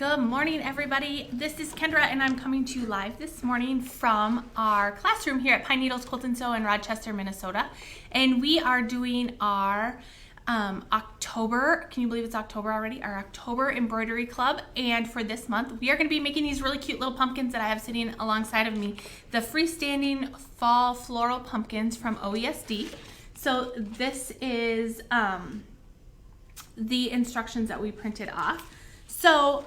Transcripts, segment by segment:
Good morning, everybody. This is Kendra, and I'm coming to you live this morning from our classroom here at Pine Needles Quilt and Sew in Rochester, Minnesota. And we are doing our October, can you believe it's October already? Our October Embroidery Club. And for this month, we are going to be making these really cute little pumpkins that I have sitting alongside of me. The freestanding fall floral pumpkins from OESD. So this is the instructions that we printed off. So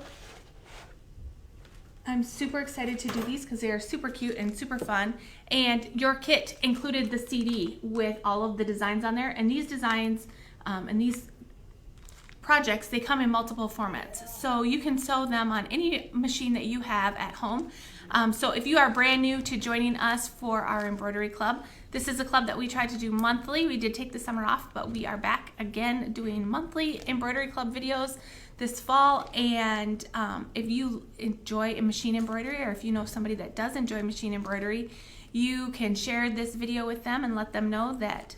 I'm super excited to do these because they are super cute and super fun. And your kit included the CD with all of the designs on there. And these designs and these projects, they come in multiple formats. So you can sew them on any machine that you have at home. So if you are brand new to joining us for our embroidery club, this is a club that we try to do monthly. We did take the summer off, but we are back again doing monthly embroidery club videos this fall. And if you enjoy machine embroidery, or if you know somebody that does enjoy machine embroidery, you can share this video with them and let them know that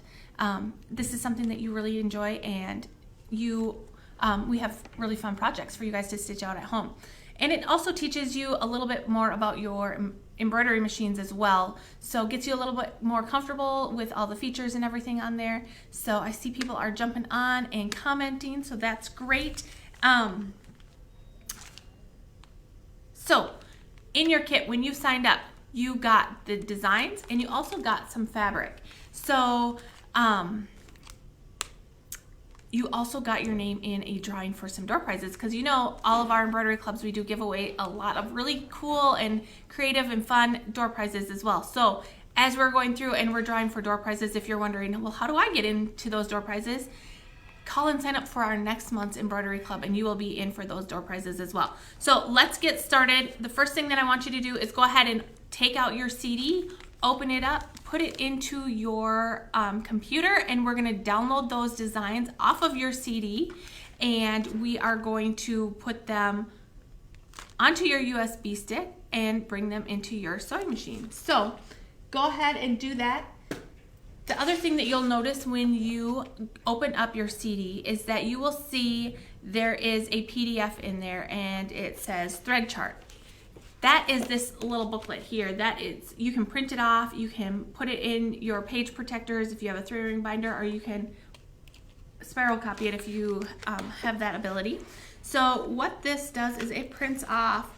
this is something that you really enjoy, and we have really fun projects for you guys to stitch out at home. And it also teaches you a little bit more about your embroidery machines as well. So gets you a little bit more comfortable with all the features and everything on there. So I see people are jumping on and commenting, so that's great. So in your kit, when you signed up, you got the designs and you also got some fabric. So you also got your name in a drawing for some door prizes, because you know all of our embroidery clubs, we do give away a lot of really cool and creative and fun door prizes as well. So as we're going through and we're drawing for door prizes, if you're wondering, well, how do I get into those door prizes? Call and sign up for our next month's embroidery club and you will be in for those door prizes as well. So let's get started. The first thing that I want you to do is go ahead and take out your CD, open it up, put it into your computer, and we're going to download those designs off of your CD, and we are going to put them onto your USB stick and bring them into your sewing machine. So go ahead and do that. The other thing that you'll notice when you open up your CD is that you will see there is a PDF in there, and it says thread chart. That is this little booklet here. That is, you can print it off, you can put it in your page protectors if you have a 3-ring binder, or you can spiral copy it if you have that ability. So what this does is it prints off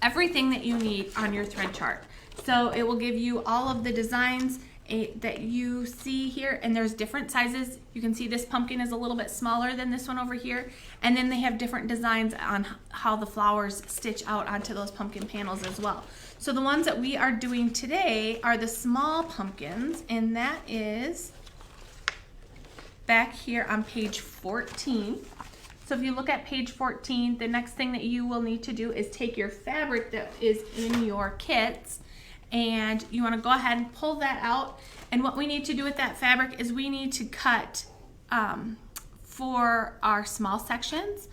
everything that you need on your thread chart. So it will give you all of the designs that you see here, and there's different sizes. You can see this pumpkin is a little bit smaller than this one over here, and then they have different designs on how the flowers stitch out onto those pumpkin panels as well. So the ones that we are doing today are the small pumpkins, and that is back here on page 14. So if you look at page 14, the next thing that you will need to do is take your fabric that is in your kits, and you want to go ahead and pull that out. And what we need to do with that fabric is we need to cut for our small sections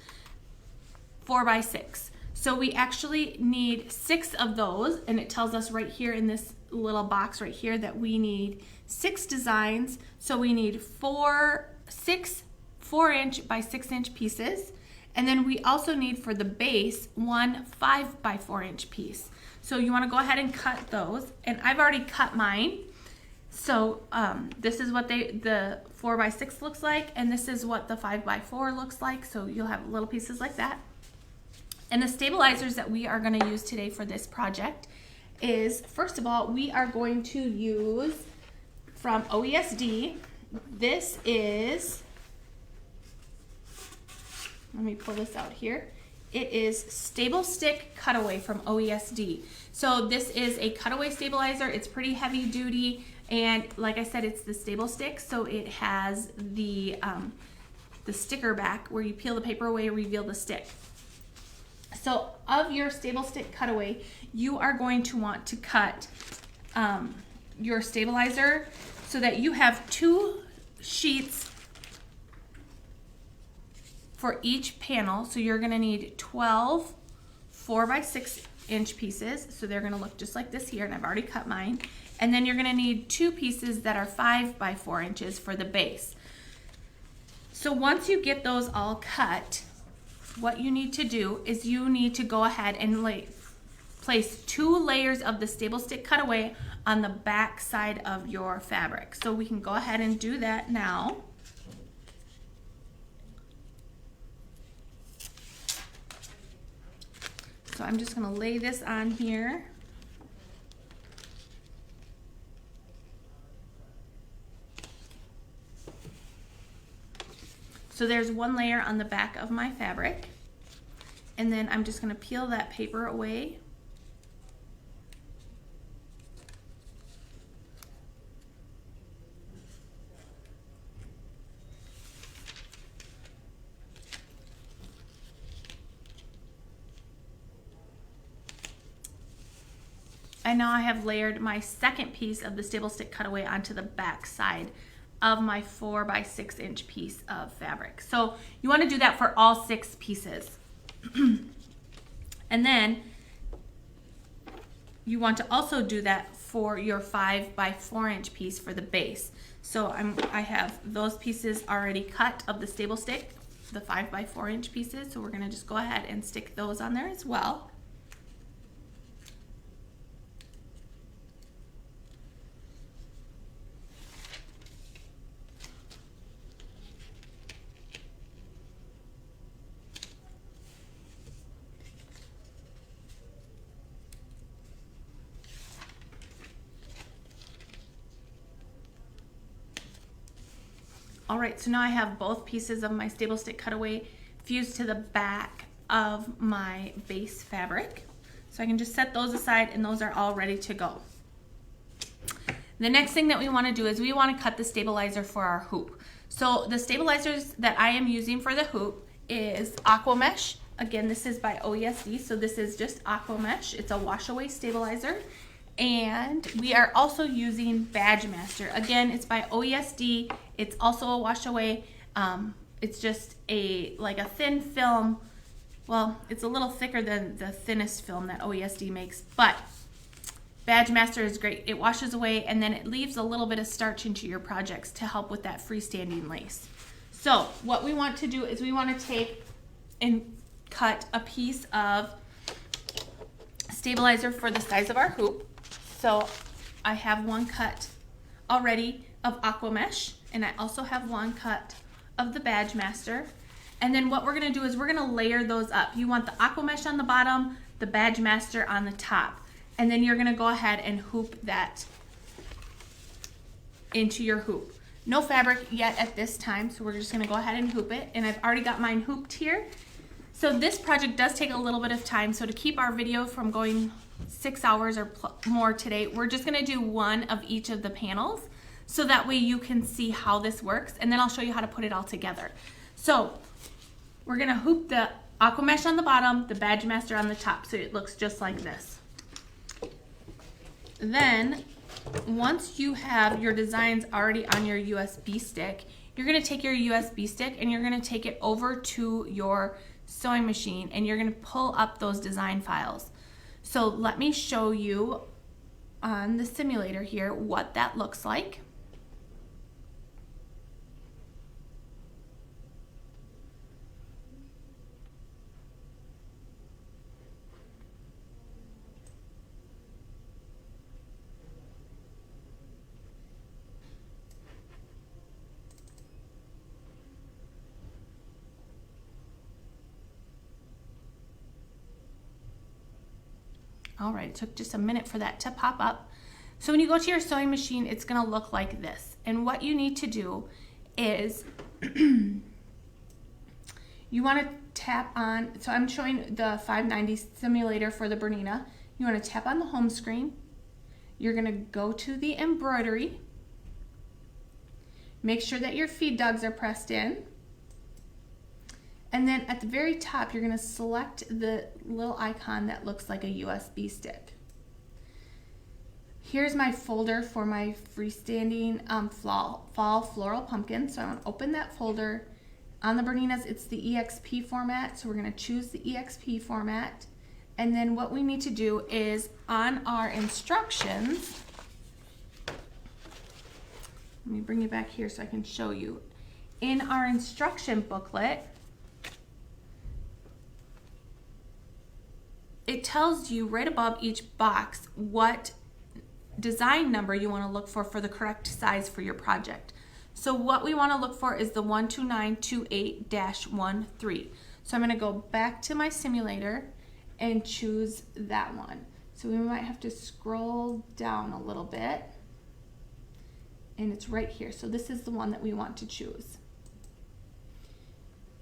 4x6. So we actually need 6 of those, and it tells us right here in this little box right here that we need 6 designs. So we need 6 4-inch by 6-inch pieces, and then we also need for the base 1 5 by 4-inch piece. So you want to go ahead and cut those, and I've already cut mine. So this is what the 4x6 looks like, and this is what the 5x4 looks like. So you'll have little pieces like that. And the stabilizers that we are going to use today for this project is, first of all, we are going to use from OESD. This is, let me pull this out here. It is Stable Stick Cutaway from OESD. So this is a cutaway stabilizer. It's pretty heavy duty, and like I said, it's the stable stick, so it has the sticker back where you peel the paper away, reveal the stick. So of your Stable Stick Cutaway, you are going to want to cut your stabilizer so that you have 2 sheets for each panel. So you're going to need 12 4x6-inch pieces. So they're going to look just like this here, and I've already cut mine. And then you're going to need 2 pieces that are 5 by 4 inches for the base. So once you get those all cut, what you need to do is you need to go ahead and place 2 layers of the Stable Stick Cutaway on the back side of your fabric. So we can go ahead and do that now. So I'm just going to lay this on here. So there's 1 layer on the back of my fabric, and then I'm just going to peel that paper away. And now I have layered my second piece of the Stable Stick Cutaway onto the back side of my 4 by 6 inch piece of fabric. So you want to do that for all 6 pieces. And then you want to also do that for your 5 by 4 inch piece for the base. So I have those pieces already cut of the Stable Stick, the 5 by 4 inch pieces. So we're going to just go ahead and stick those on there as well. All right, so now I have both pieces of my Stable Stick Cutaway fused to the back of my base fabric. So I can just set those aside, and those are all ready to go. The next thing that we want to do is we want to cut the stabilizer for our hoop. So the stabilizers that I am using for the hoop is Aqua Mesh. Again, this is by OESD, so this is just Aqua Mesh. It's a wash away stabilizer. And we are also using Badge Master. Again, it's by OESD. It's also a wash away. It's just like a thin film. Well, it's a little thicker than the thinnest film that OESD makes, but Badge Master is great. It washes away, and then it leaves a little bit of starch into your projects to help with that freestanding lace. So what we want to do is we want to take and cut a piece of stabilizer for the size of our hoop. So I have 1 cut already of Aqua Mesh, and I also have 1 cut of the Badge Master. And then what we're going to do is we're going to layer those up. You want the Aqua Mesh on the bottom, the Badge Master on the top. And then you're going to go ahead and hoop that into your hoop. No fabric yet at this time, so we're just going to go ahead and hoop it. And I've already got mine hooped here. So this project does take a little bit of time, so to keep our video from going 6 hours or more today, we're just going to do 1 of each of the panels, so that way you can see how this works, and then I'll show you how to put it all together. So we're going to hoop the Aqua Mesh on the bottom, the Badge Master on the top, so it looks just like this. Then once you have your designs already on your USB stick, you're going to take your USB stick and you're going to take it over to your sewing machine, and you're going to pull up those design files. So let me show you on the simulator here what that looks like. All right, it took just a minute for that to pop up. So when you go to your sewing machine, it's gonna look like this. And what you need to do is you wanna tap on, so I'm showing the 590 simulator for the Bernina. You wanna tap on the home screen. You're gonna go to the embroidery. Make sure that your feed dogs are pressed in. And then at the very top, you're going to select the little icon that looks like a USB stick. Here's my folder for my freestanding fall floral pumpkin. So I'm going to open that folder. On the Berninas, it's the EXP format. So we're going to choose the EXP format. And then what we need to do is on our instructions, let me bring you back here so I can show you. In our instruction booklet, it tells you right above each box what design number you want to look for the correct size for your project. So what we want to look for is the 12928-13. So I'm going to go back to my simulator and choose that one. So we might have to scroll down a little bit, and it's right here. So this is the one that we want to choose.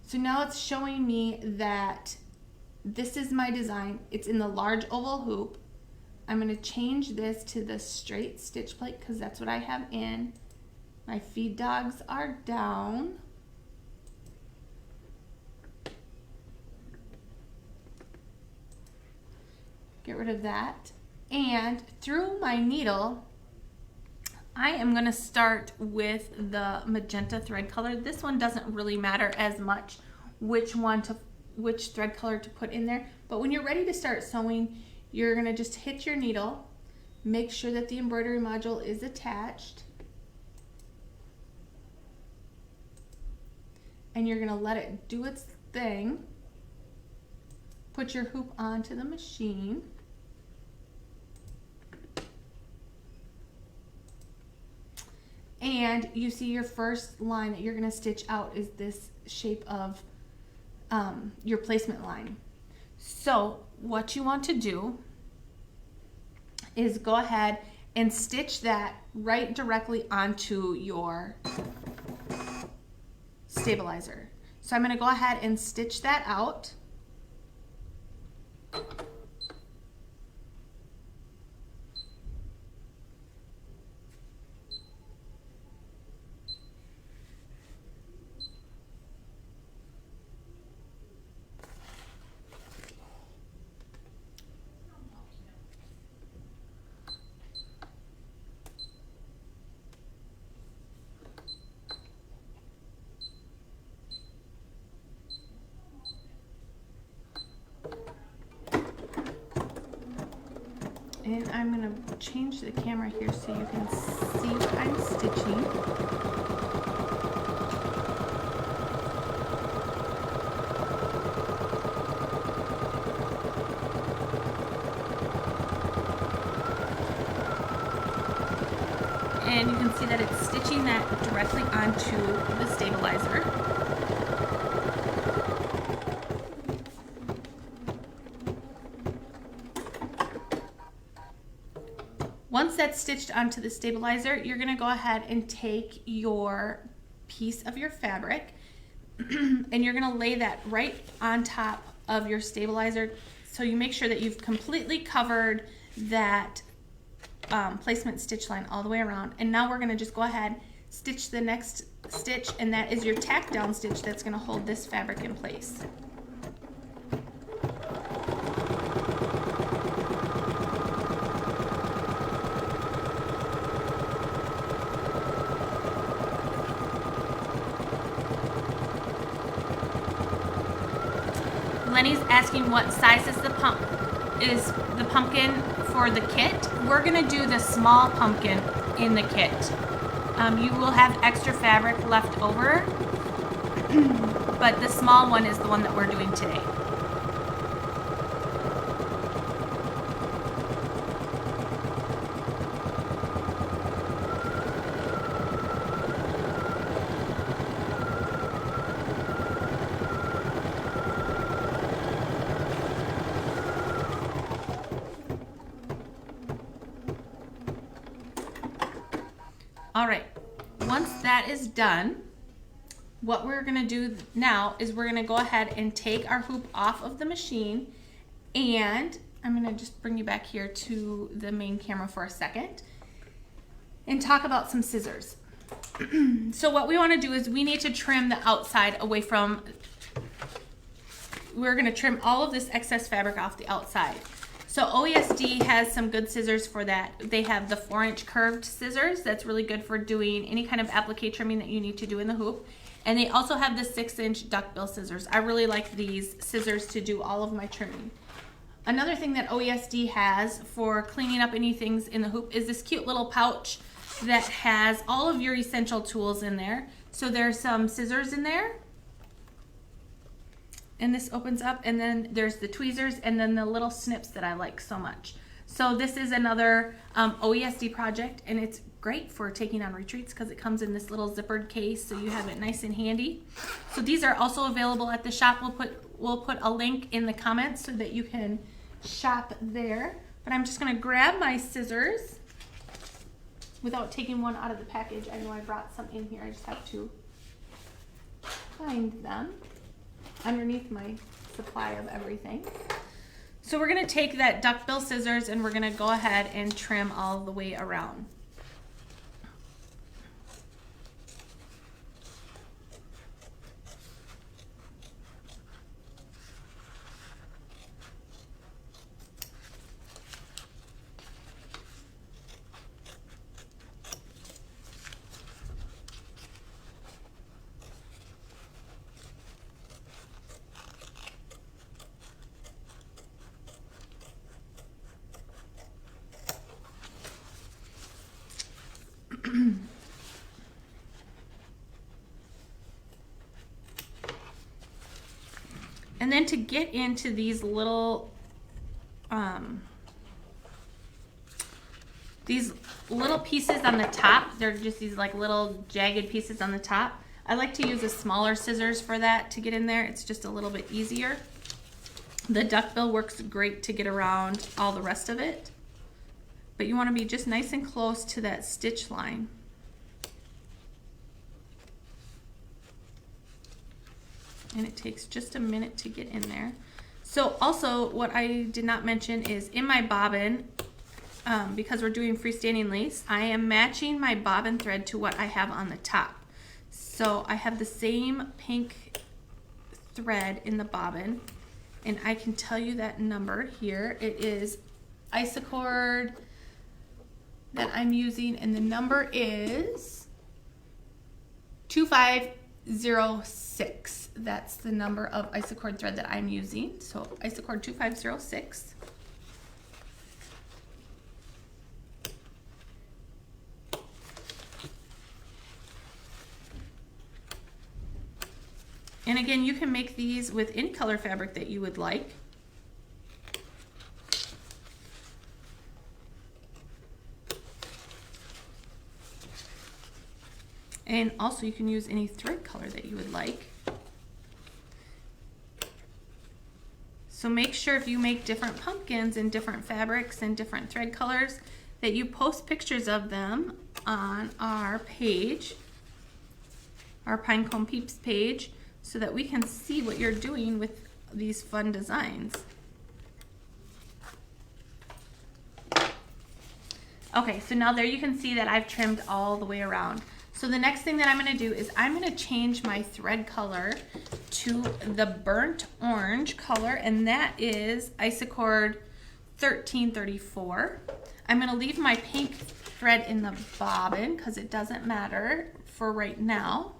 So now it's showing me that this is my design. It's in the large oval hoop. I'm going to change this to the straight stitch plate because that's what I have in. My feed dogs are down. Get rid of that. And through my needle, I am going to start with the magenta thread color. This one doesn't really matter as much which thread color to put in there. But when you're ready to start sewing, you're going to just hit your needle, make sure that the embroidery module is attached, and you're going to let it do its thing. Put your hoop onto the machine. And you see your first line that you're going to stitch out is this shape of your placement line. So what you want to do is go ahead and stitch that right directly onto your stabilizer. So I'm going to go ahead and stitch that out. And I'm going to change the camera here so you can see what I'm stitching. And you can see that it's stitching that directly onto the stabilizer. Once that's stitched onto the stabilizer, you're going to go ahead and take your piece of your fabric and you're going to lay that right on top of your stabilizer, so you make sure that you've completely covered that placement stitch line all the way around. And now we're going to just go ahead, stitch the next stitch, and that is your tack down stitch that's going to hold this fabric in place. Lenny's asking what size is the pumpkin for the kit. We're gonna do the small pumpkin in the kit. You will have extra fabric left over, but the small one is the one that we're doing today. All right, once that is done, what we're gonna do now is we're gonna go ahead and take our hoop off of the machine, and I'm gonna just bring you back here to the main camera for a second and talk about some scissors. So what we wanna do is we need to trim the outside away from, we're gonna trim all of this excess fabric off the outside. So OESD has some good scissors for that. They have the 4-inch curved scissors. That's really good for doing any kind of applique trimming that you need to do in the hoop. And they also have the 6-inch duckbill scissors. I really like these scissors to do all of my trimming. Another thing that OESD has for cleaning up any things in the hoop is this cute little pouch that has all of your essential tools in there. So there's some scissors in there. and this opens up, and then there's the tweezers and then the little snips that I like so much. So this is another OESD project, and it's great for taking on retreats because it comes in this little zippered case, so you have it nice and handy. So these are also available at the shop. We'll put a link in the comments so that you can shop there. But I'm just gonna grab my scissors without taking one out of the package. I know I brought some in here. I just have to find them underneath my supply of everything. So we're gonna take that duckbill scissors and we're gonna go ahead and trim all the way around. And then to get into these little pieces on the top, they're just these like little jagged pieces on the top. I like to use a smaller scissors for that to get in there. It's just a little bit easier. The duckbill works great to get around all the rest of it, but you want to be just nice and close to that stitch line. And it takes just a minute to get in there. So also what I did not mention is in my bobbin, because we're doing freestanding lace, I am matching my bobbin thread to what I have on the top. So I have the same pink thread in the bobbin, and I can tell you that number here. It is Isacord that I'm using, and the number is 2506. That's the number of Isacord thread that I'm using. So Isacord 2506. And again, you can make these with any color fabric that you would like. And also you can use any thread color that you would like. So make sure if you make different pumpkins in different fabrics and different thread colors that you post pictures of them on our page, our Pinecone Peeps page, so that we can see what you're doing with these fun designs. Okay, so now there you can see that I've trimmed all the way around. So the next thing that I'm going to do is I'm going to change my thread color to the burnt orange color, and that is Isacord 1334. I'm going to leave my pink thread in the bobbin because it doesn't matter for right now,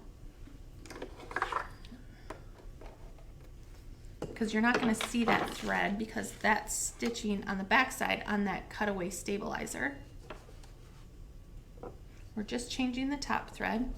because you're not going to see that thread because that's stitching on the back side on that cutaway stabilizer. We're just changing the top thread.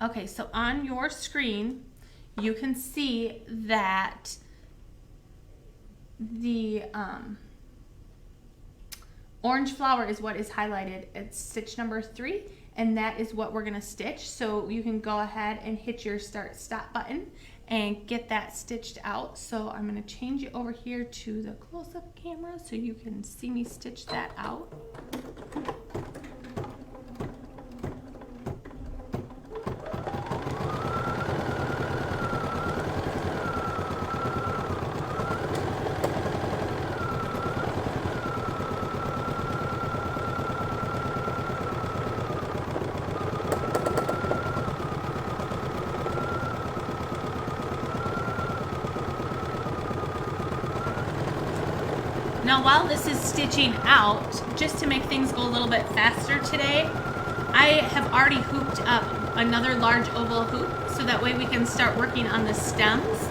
Okay, so on your screen, you can see that the orange flower is what is highlighted. It's stitch number 3, and that is what we're gonna stitch. So you can go ahead and hit your start stop button and get that stitched out. So I'm gonna change it over here to the close-up camera so you can see me stitch that out. Now while this is stitching out, just to make things go a little bit faster today, I have already hooped up another large oval hoop so that way we can start working on the stems.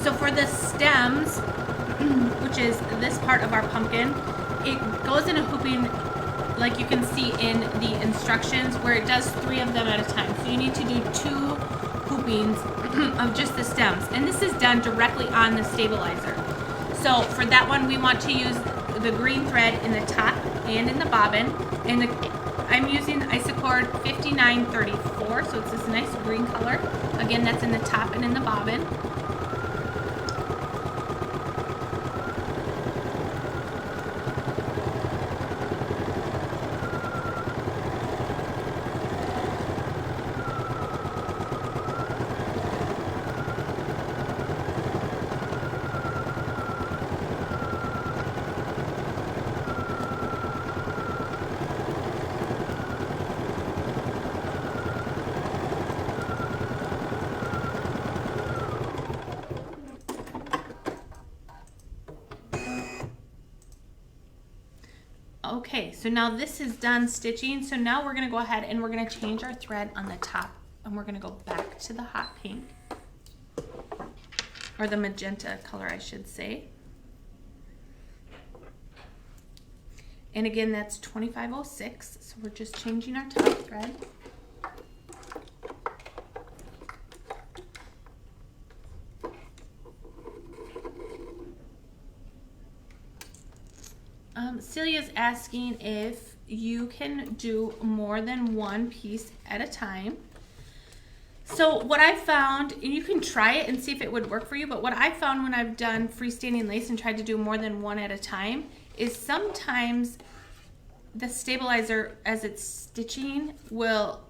So for the stems, which is this part of our pumpkin, it goes in a hooping like you can see in the instructions where it does 3 of them at a time. So you need to do 2 hoopings of just the stems. And this is done directly on the stabilizer. So for that one, we want to use the green thread in the top and in the bobbin. And I'm using Isacord 5934, so it's this nice green color. Again, that's in the top and in the bobbin. Okay, so now this is done stitching. So now we're gonna go ahead and we're gonna change our thread on the top, and we're gonna go back to the hot pink, or the magenta color, I should say. And again, that's 2506, so we're just changing our top thread. Celia's asking if you can do more than one piece at a time. So what I found, and you can try it and see if it would work for you, but what I found when I've done freestanding lace and tried to do more than one at a time is sometimes the stabilizer as it's stitching will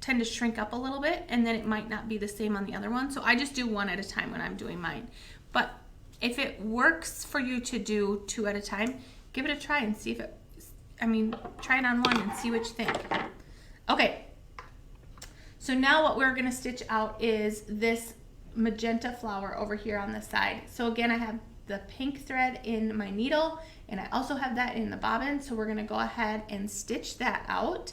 tend to shrink up a little bit, and then it might not be the same on the other one. So I just do one at a time when I'm doing mine. But if it works for you to do 2 at a time, give it a try and see if it, try it on one and see what you think. Okay, so now what we're gonna stitch out is this magenta flower over here on the side. So again, I have the pink thread in my needle, and I also have that in the bobbin, so we're gonna go ahead and stitch that out.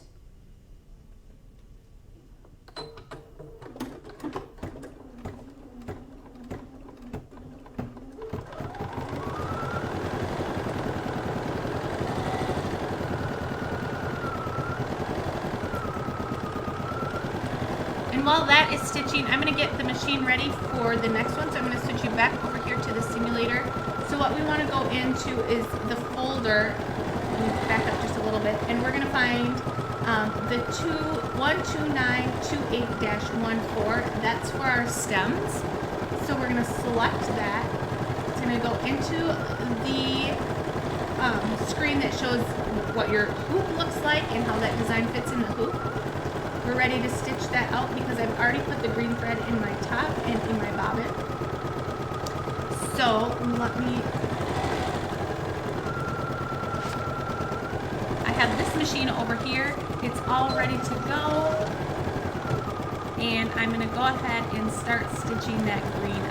And while that is stitching, I'm going to get the machine ready for the next one. So I'm going to switch you back over here to the simulator. So what we want to go into is the folder. Let me back up just a little bit. And we're going to find the 12928-14. That's for our stems. So we're going to select that. It's going to go into the screen that shows what your hoop looks like and how that design fits in the hoop. We're ready to stitch that out because I've already put the green thread in my top and in my bobbin. So let me, I have this machine over here. It's all ready to go. And I'm going to go ahead and start stitching that green out.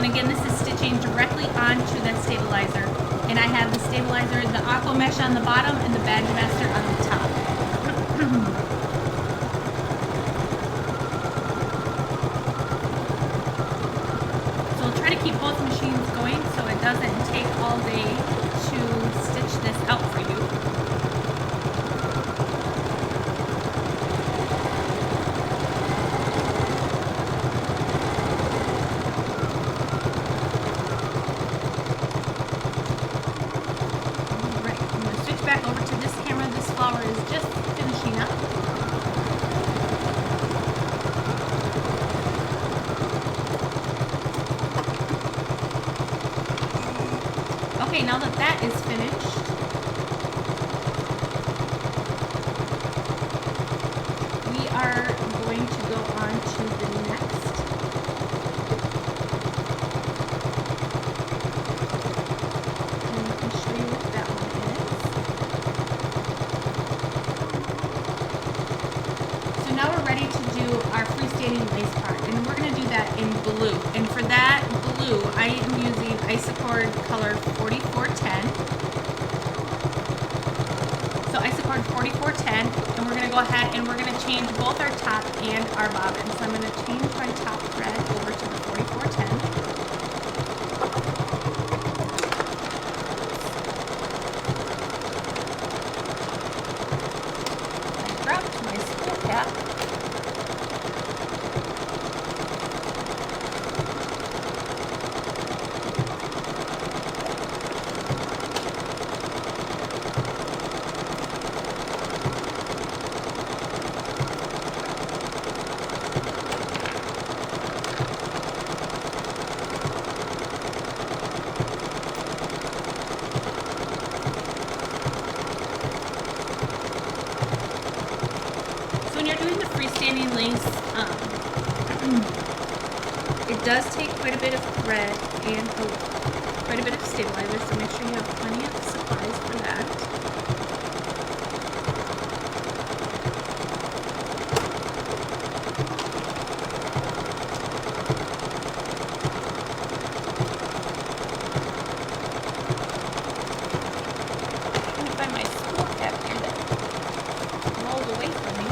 Again, this is stitching directly onto that stabilizer. And I have the stabilizer, the aqua mesh on the bottom, and the badge master on the top. So I'll try to keep both machines going so it doesn't take all day to stitch this out for you. Back over to this camera. This flower is just finishing up. Okay, now that that is finished, we are going to go on to the next. And I can show you what that one is. So now we're ready to do our freestanding lace part, and we're going to do that in blue. And for that blue, I am using Isocord color 4410. So Isocord 4410, and we're going to go ahead and we're going to change both our top and our bobbin. So I'm going to change my top thread over to the 4410. I dropped my spool cap. Freestanding lace, it does take quite a bit of thread and quite a bit of stabilizer, so make sure you have plenty of supplies for that. Let me find my spool cap here that rolled away from me.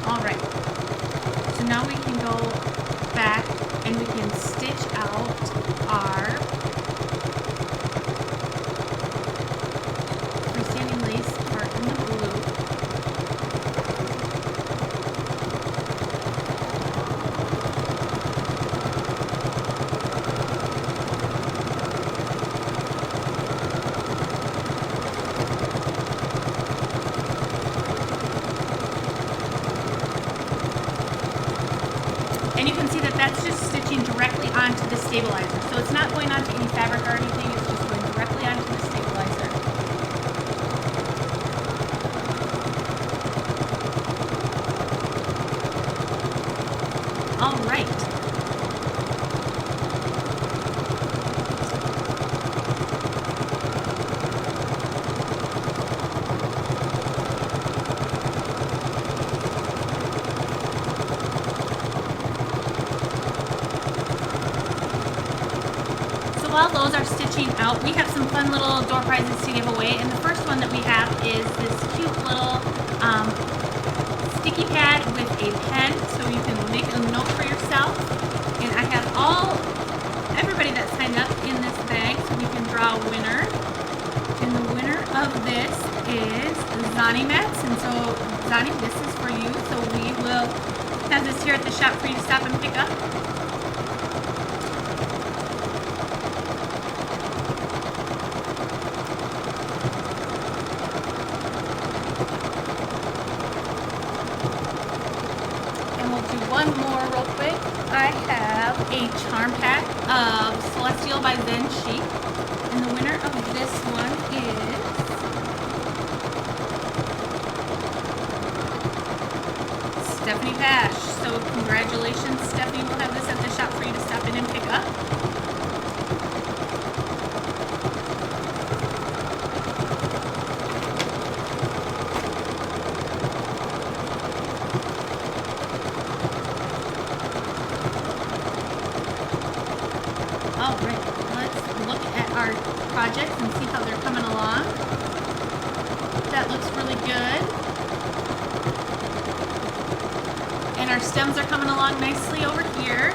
Alright, so now we can go back and we can stitch out our freestanding lace part in the blue. And you can see that that's just stitching directly onto the stabilizer. So it's not going onto any fabric or anything, it's just going directly onto the stabilizer. All right. While those are stitching out, we have some fun little door prizes to give away, and the first one that we have is this cute little sticky pad with a pen, so you can make a note for yourself. And I have everybody that signed up in this bag, so we can draw a winner. And the winner of this is Zani Metz, and so Zani, this is for you. So we will have this here at the shop for you to stop and pick up. One more real quick. I have a charm pack of Celestial by Zen Chic, and the winner of this one is Stephanie Bash. So congratulations, Stephanie. We'll have this at the shop for you to stop in and pick up. Alright, let's look at our projects and see how they're coming along. That looks really good. And our stems are coming along nicely over here.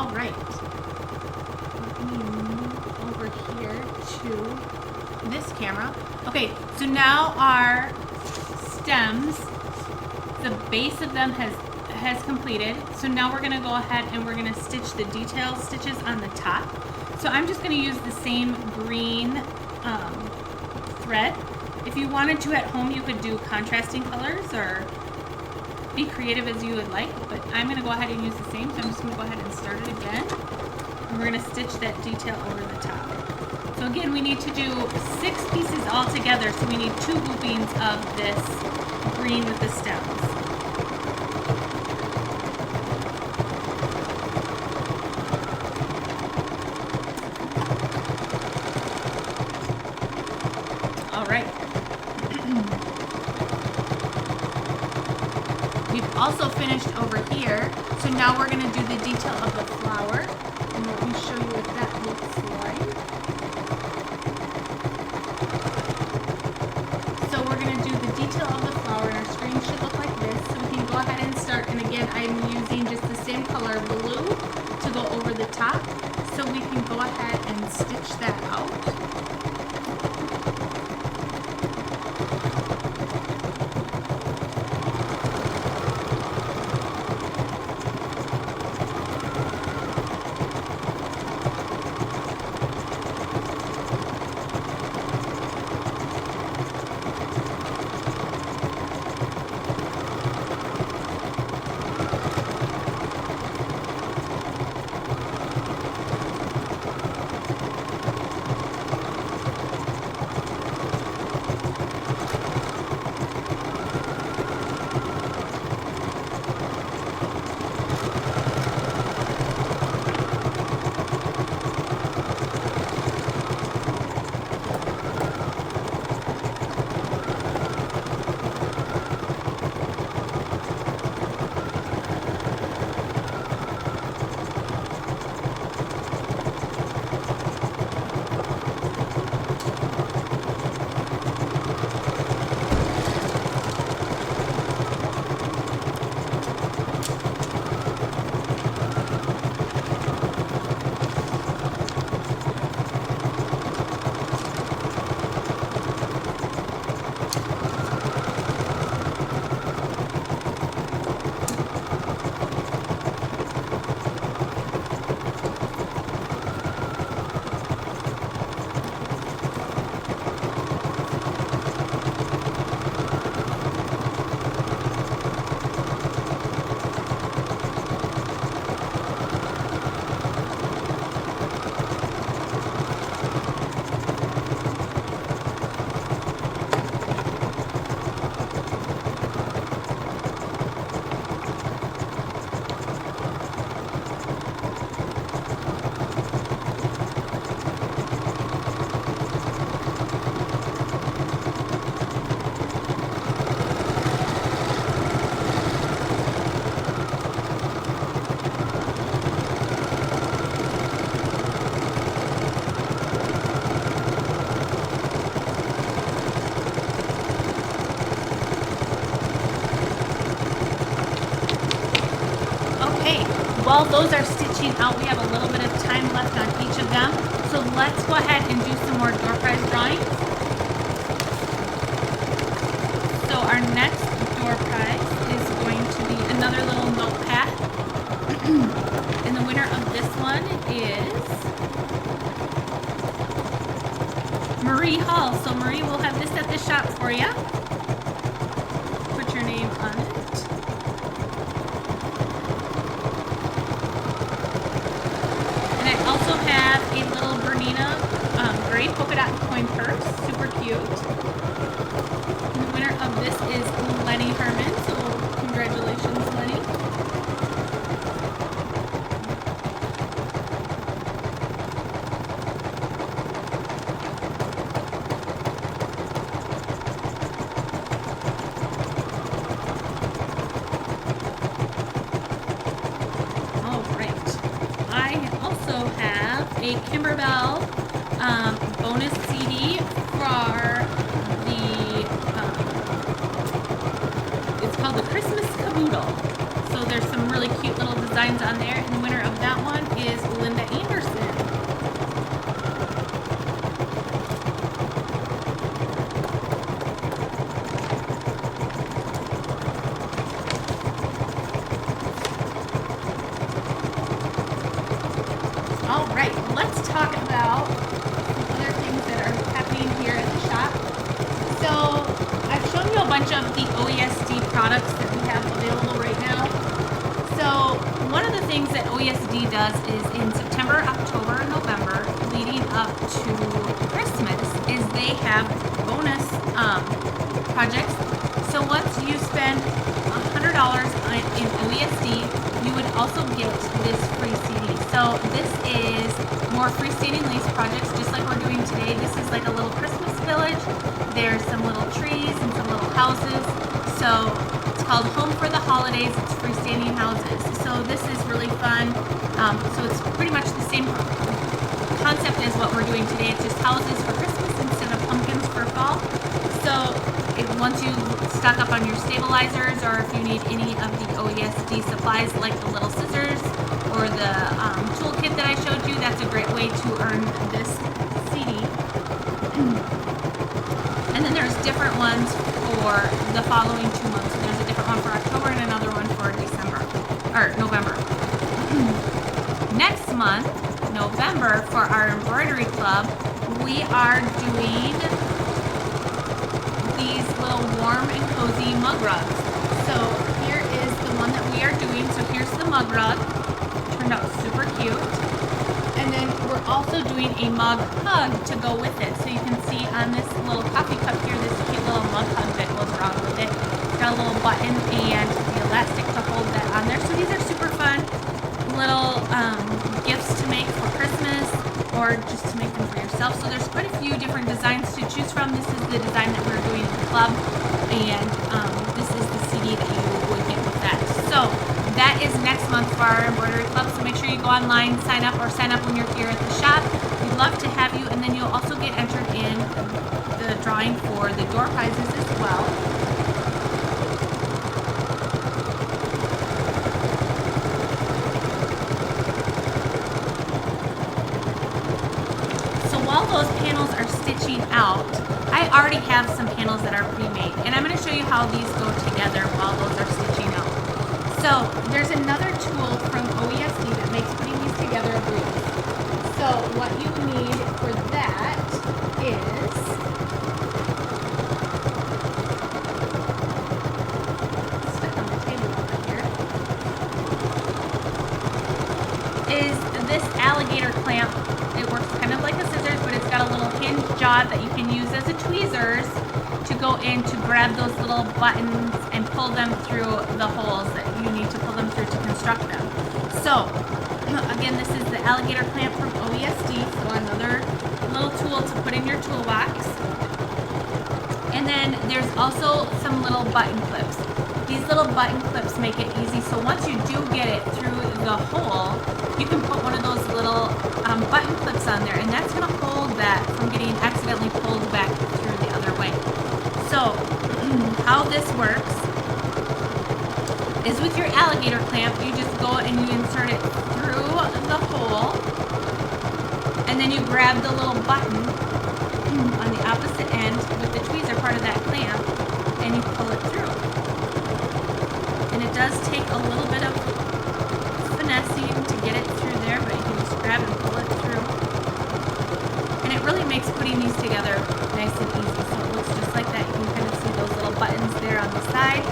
All right. Let me move over here to this camera. Okay, so now our stems, the base of them has completed. So now we're gonna go ahead and we're gonna stitch the detail stitches on the top. So I'm just gonna use the same green thread. If you wanted to at home, you could do contrasting colors or be creative as you would like, but I'm gonna go ahead and use the same, so I'm just gonna go ahead and start it again. And we're gonna stitch that detail over the top. So again, we need to do 6 pieces all together, so we need 2 groupings of this green with the stems. All right. We've also finished over here, so now we're going to do the detail of the flower, and let me show you what that looks like. So we're going to do the detail of the flower, and our screen should look like this, so we can go ahead and start, and again, I'm using just the same color blue to go over the top, so we can go ahead and stitch that out. While those are stitching out, we have a little bit of time left on each of them. So let's go ahead and do some more door prize drawings. So our next door prize is going to be another little notepad. And the winner of this one is Marie Hall. So Marie, will have this at the shop for you. Put your name on it. Also have a little Bernina gray polka dot coin purse, super cute. And the winner of this is Lenny Herman, so congratulations, Lenny. A Kimberbell bonus CD for the, it's called the Christmas Caboodle. So there's some really cute little designs designs on there, and the winner of that one is Linda Anderson. All right, let's talk about other things that are happening here at the shop. So I've shown you a bunch of the OESD products that we have available right now. So one of the things that OESD does is in September, October, and November, leading up to Christmas, is they have bonus projects. So once you spend $100 in OESD, you would also get this free CD. So this is more freestanding lace projects, just like we're doing today. This is like a little Christmas village. There's some little trees and some little houses. So it's called Home for the Holidays. It's freestanding houses. So this is really fun. So it's pretty much the same concept as what we're doing today. It's just houses for Christmas instead of pumpkins for fall. So once you stock up on your stabilizers, or if you need any of the OESD supplies like the little scissors or the toolkit that I showed you, that's a great way to earn this CD. And then there's different ones for the following 2 months. So there's a different one for October and another one for November. Next month, November, for our embroidery club, we are doing these little warm and cozy mug rugs. So here is the one that we are doing. So here's the mug rug. Turned out super cute. And then we're also doing a mug hug to go with it. So you can see on this little coffee cup here, this cute little mug hug that goes around with it. It's got a little button and the elastic to hold that on there. So these are super fun little gifts to make for Christmas, or just to make them for yourself. So there's quite a few different designs to choose from. This is the design that we're doing in the club, and this is the CD that you would get with that. So that is next month for our embroidery club. So make sure you go online, sign up, or sign up when you're here at the shop. We'd love to have you, and then you'll also get entered in the drawing for the door prizes as well. While those panels are stitching out, I already have some panels that are pre-made, and I'm going to show you how these go together while those are stitching out. So there's another tool from OESD that makes putting these together a breeze. So what you need for that is stuck on the table over here, is this alligator clamp. It works kind of like a scissors, but it's got a little hinge jaw that you can use as a tweezers to go in to grab those little buttons and pull them through the holes that you need to pull them through to construct them. So again, this is the alligator clamp from OESD, so another little tool to put in your toolbox. And then there's also some little button clips. These little button clips make it easy, so once you do get it through the hole, you can put one of those little button clips on there, and that's going to hold that from getting accidentally pulled back through the other way. So how this works is with your alligator clamp, you just go and you insert it through the hole, and then you grab the little button on the opposite end with the tweezer part of that clamp, and you pull it through. And it does take a little bit of finessing to get it through there, but you can just grab and pull it through. And it really makes putting these together nice and easy. So it looks just like that. You can kind of see those little buttons there on the side.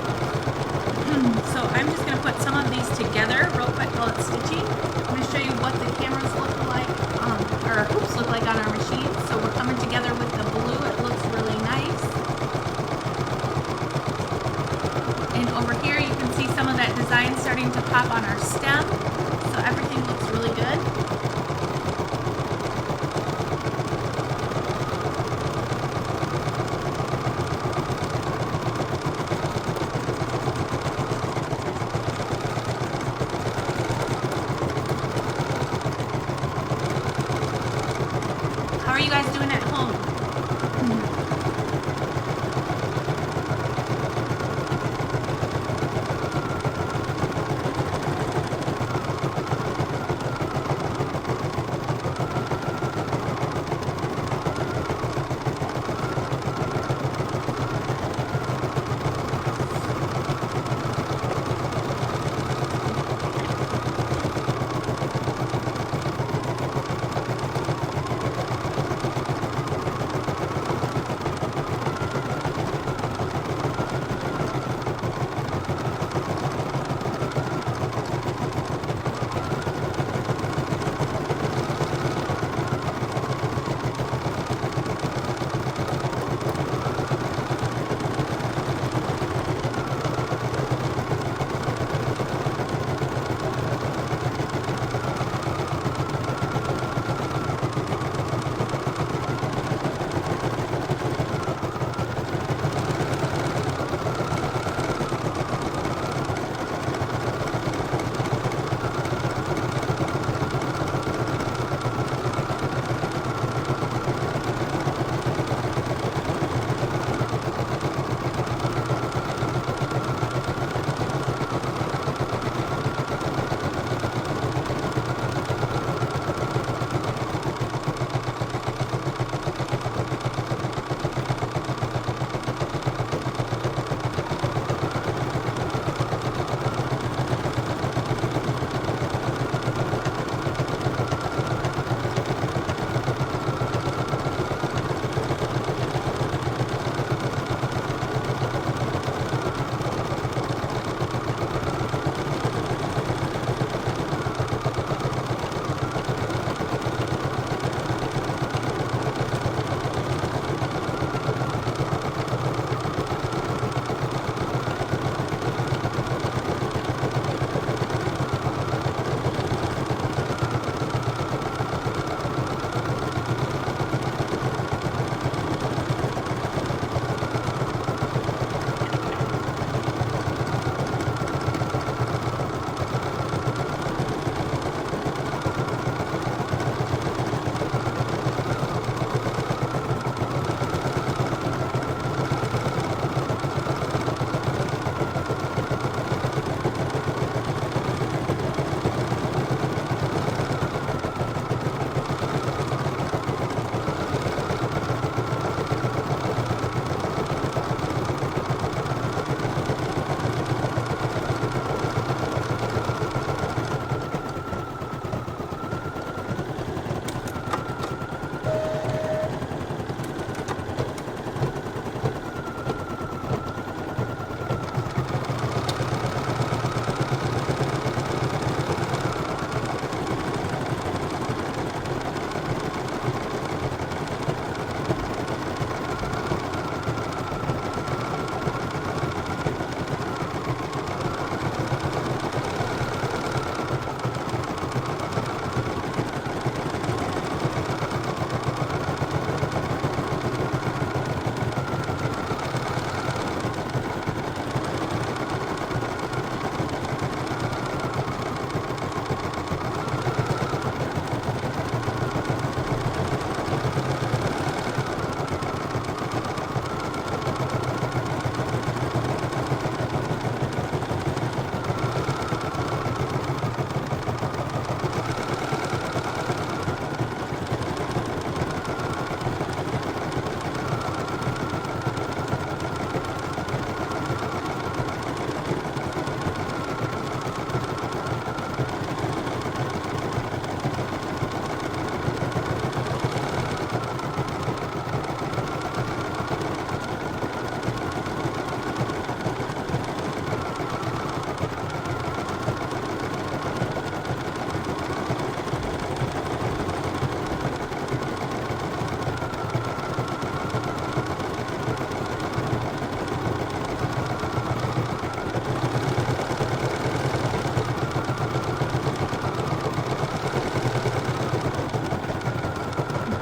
So I'm just going to put some of these together real quick while it's stitching. I'm going to show you what the cameras look like, or hoops look like on our machine. So we're coming together with the blue. It looks really nice. And over here you can see some of that design starting to pop on our stem. So everything looks really good. How are you guys doing at home?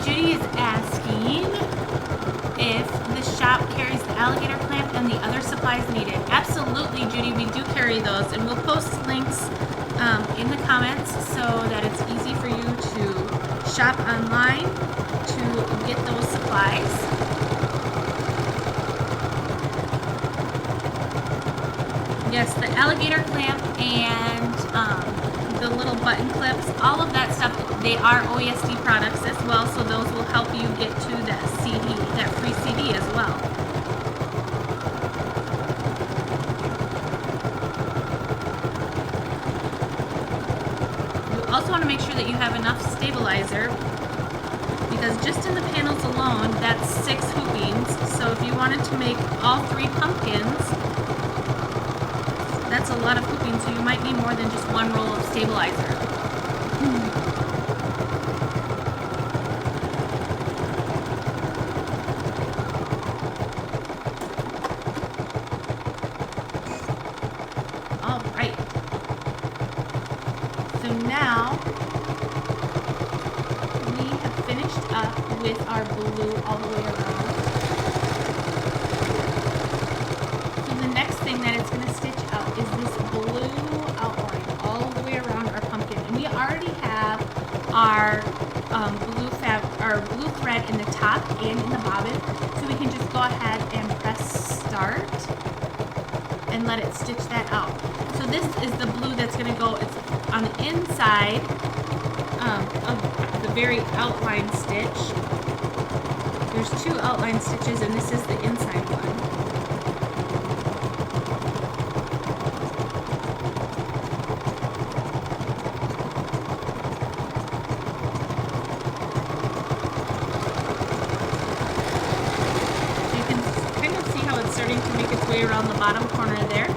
Judy is asking if the shop carries the alligator clamp and the other supplies needed. Absolutely, Judy, we do carry those, and we'll post links in the comments so that it's easy for you to shop online to get those supplies. Yes, the alligator clamp and the little button clips, all of that stuff, they are OESD products as well, so those will help you get to that CD, that free CD as well. You also want to make sure that you have enough stabilizer, because just in the panels alone, that's 6 hoopings. So if you wanted to make all 3 pumpkins, that's a lot of hooping, so you might need more than just 1 roll of stabilizer. All right. So now we have finished up with our blue all the way around. So the next thing that it's going to stitch out is this blue outline all the way around our pumpkin. And we already have our blue thread in the top and in the bobbin, so we can just go ahead and press start and let it stitch that out. So this is the blue that's going to go, it's on the inside of the very outline stitch. There's 2 outline stitches, and this is the inside one. Starting to make its way around the bottom corner there.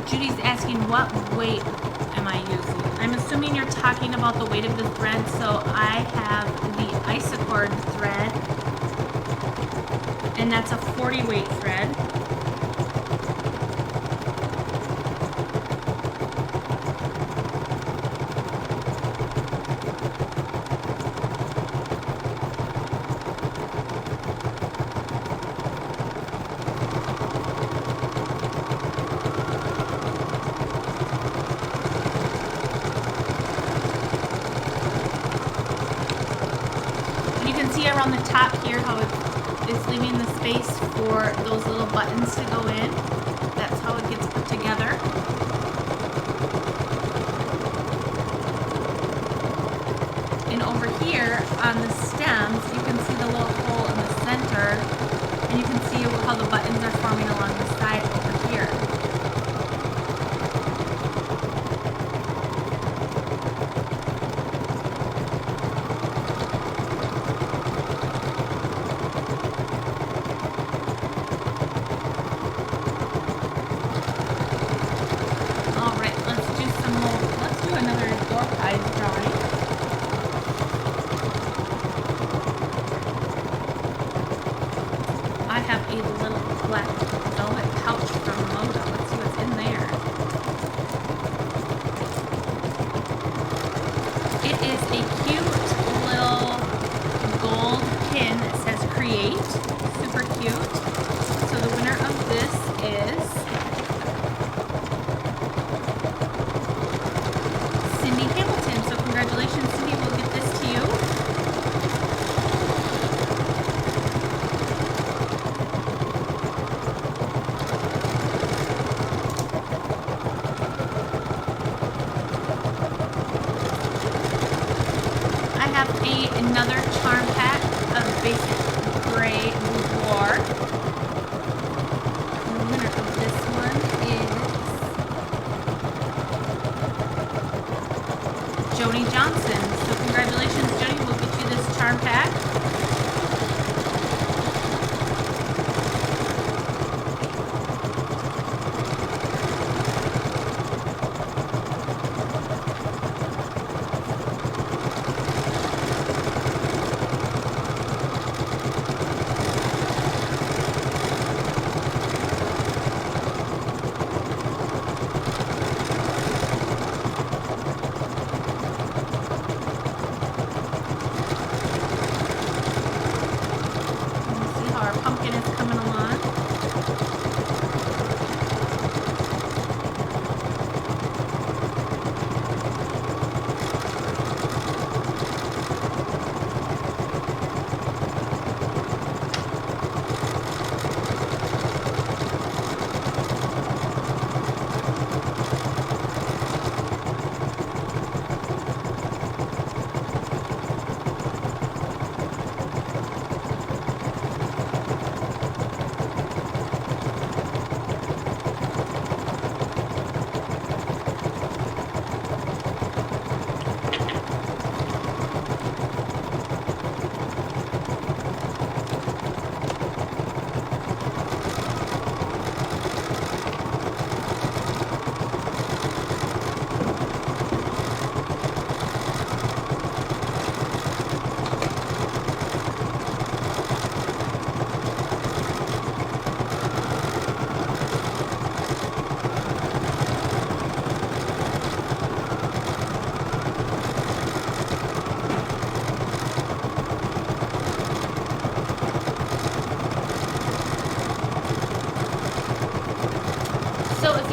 Judy's asking what weight am I using? I'm assuming you're talking about the weight of the thread, so I have the Isacord thread, and that's a 40 weight thread. See around the top here how it's leaving the space for those little buttons to go in. That's how it gets put together. And over here on the stems, you can see the little hole in the center, and you can see how the buttons are forming along the side over here. I have a little black velvet pouch from Moda. Let's see what's in there. It is a cute little gold pin that says create. Super cute. So the winner of this is Cindy Hamilton. So congratulations, Cindy. We'll get this to you. Another charm pack of basic gray boudoir. The winner of this one is Joni Johnson. So congratulations, Joni. We'll get you this charm pack.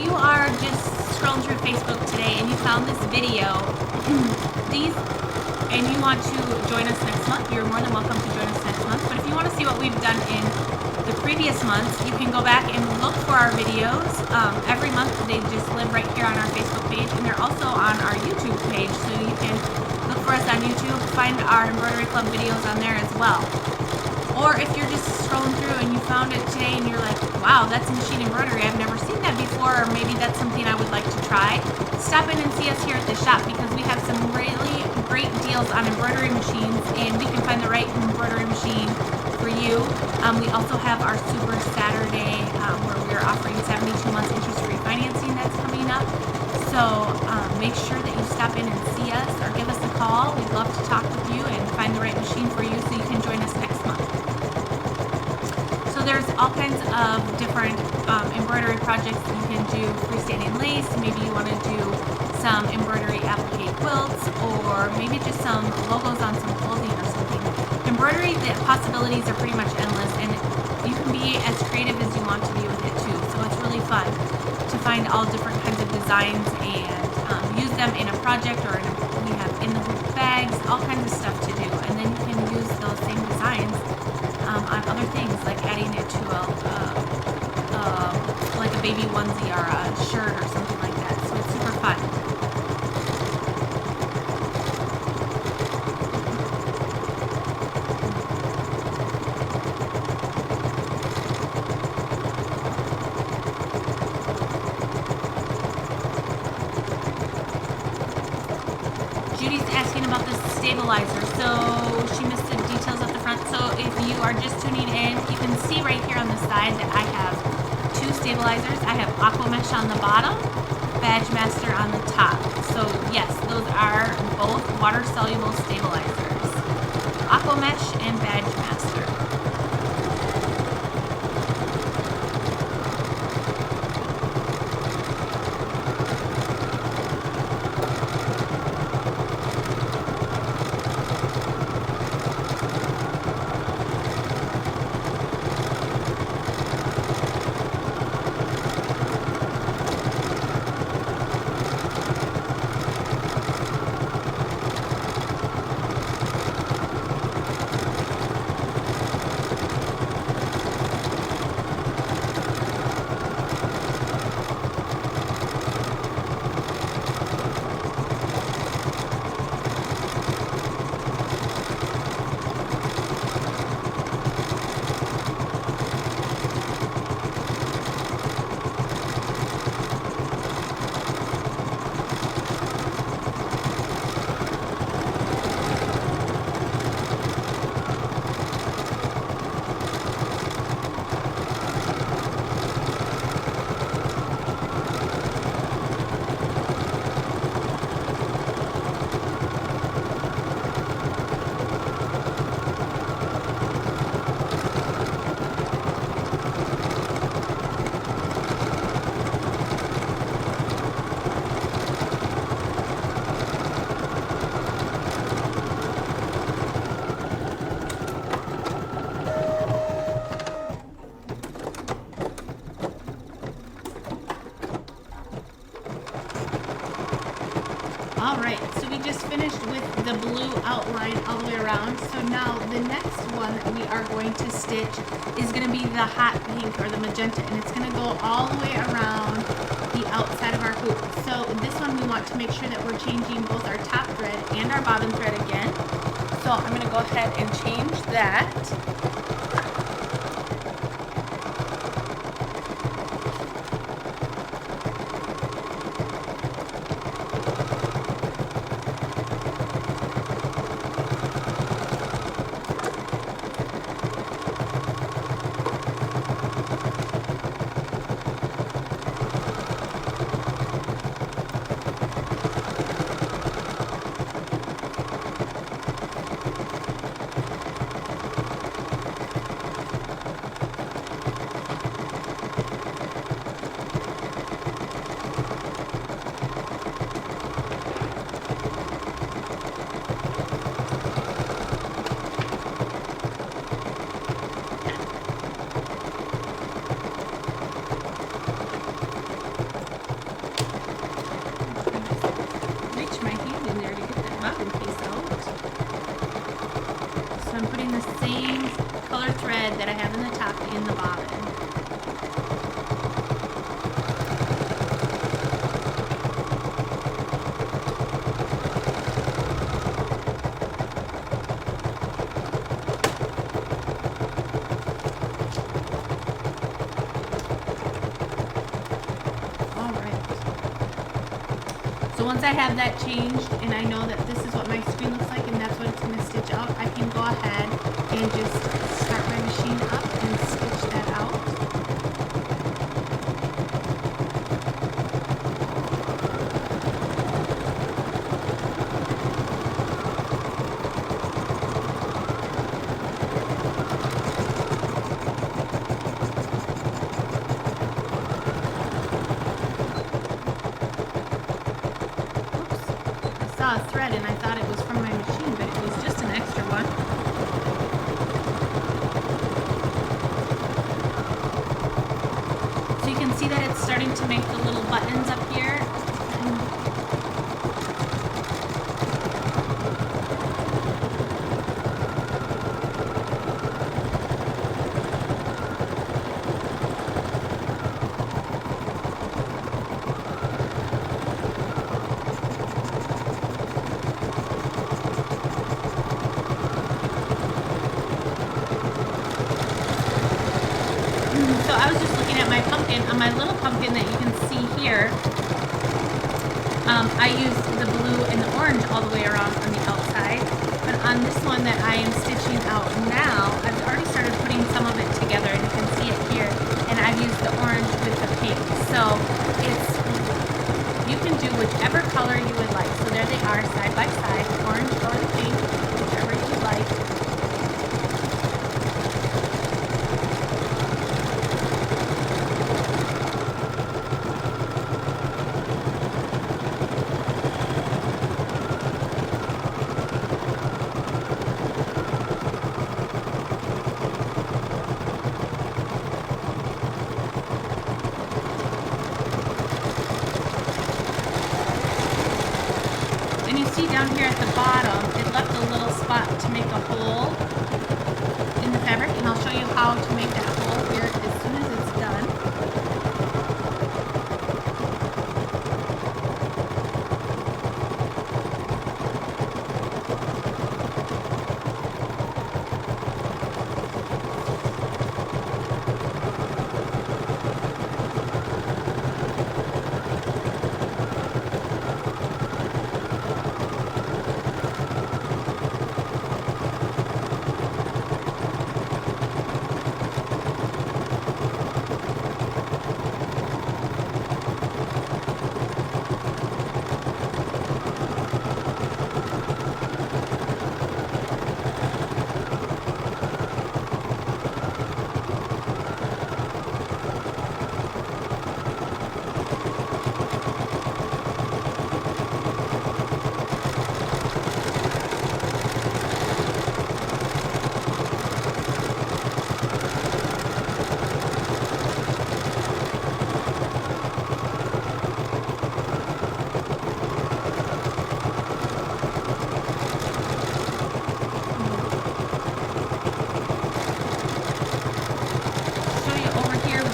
you are just scrolling through Facebook today and you found this video, and you want to join us next month, you're more than welcome to join us next month. But if you want to see what we've done in the previous months, you can go back and look for our videos. Every month they just live right here on our Facebook page, and they're also on our YouTube page, so you can look for us on YouTube, find our Embroidery Club videos on there as well. Or if you're just scrolling through and you found it today and you're like, wow, that's machine embroidery, I've never seen that before, or maybe that's something I would like to try, stop in and see us here at the shop, because we have some really great deals on embroidery machines, and we can find the right embroidery machine for you. We also have our Super Saturday where we're offering 72 months interest-free financing that's coming up. So make sure that you stop in and see us or give us a call. We'd love to talk with you and find the right machine for you so you can join us next month. So there's all kinds of different embroidery projects that you can do. Freestanding lace, maybe you want to do some embroidery applique quilts, or maybe just some logos on some clothing or something. Embroidery, the possibilities are pretty much endless, and you can be as creative as you want to be with it too. So it's really fun to find all different kinds of designs and use them in a project, or we have in the hoop bags, all kinds of stuff to do. And then you can use those same designs on other things, like adding it to like a baby onesie or a shirt or something like that. So it's super fun. Judy's asking about the stabilizer, so she missed the details at the front. So if you are just tuning in, you can see right here on the side that I have two stabilizers. I have Aqua Mesh on the bottom, Badge Master on the top. So yes, those are both water soluble stabilizers, Aqua Mesh and Badge Master. Alright, so we just finished with the blue outline all the way around. So now the next one that we are going to stitch is going to be the hot pink or the magenta, and it's going to go all the way around the outside of our hoop. So this one we want to make sure that we're changing both our top thread and our bottom thread again. So I'm going to go ahead and change that. So once I have that changed and I know that this is what my screen looks like and that's what it's going to stitch out, I can go ahead and just start my machine up and stitch that out. A thread and I thought it was from my machine, but it was just an extra one. So you can see that it's starting to make the little buttons up here. So I was just looking at my pumpkin, on my little pumpkin that you can see here, I used the blue and the orange all the way around on the outside, but on this one that I am stitching out now, I've already started putting some of it together and you can see it here, and I've used the orange with the pink, so you can do whichever color you would like. So there they are side by side, orange or the pink, whichever you like. And you see down here at the bottom, it left a little spot to make a hole in the fabric, and I'll show you how to make that hole here as soon as it's done.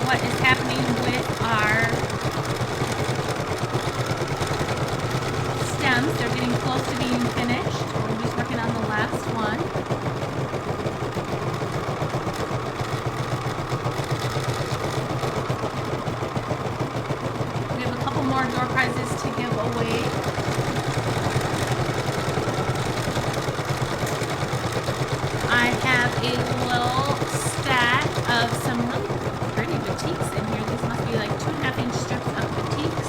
What is happening with our stems. They're getting close to being finished. We're just working on the last one. We have a couple more door prizes to give away. I have a little stack of some really pretty batiks in here. These must be like 2.5-inch strips of batiks.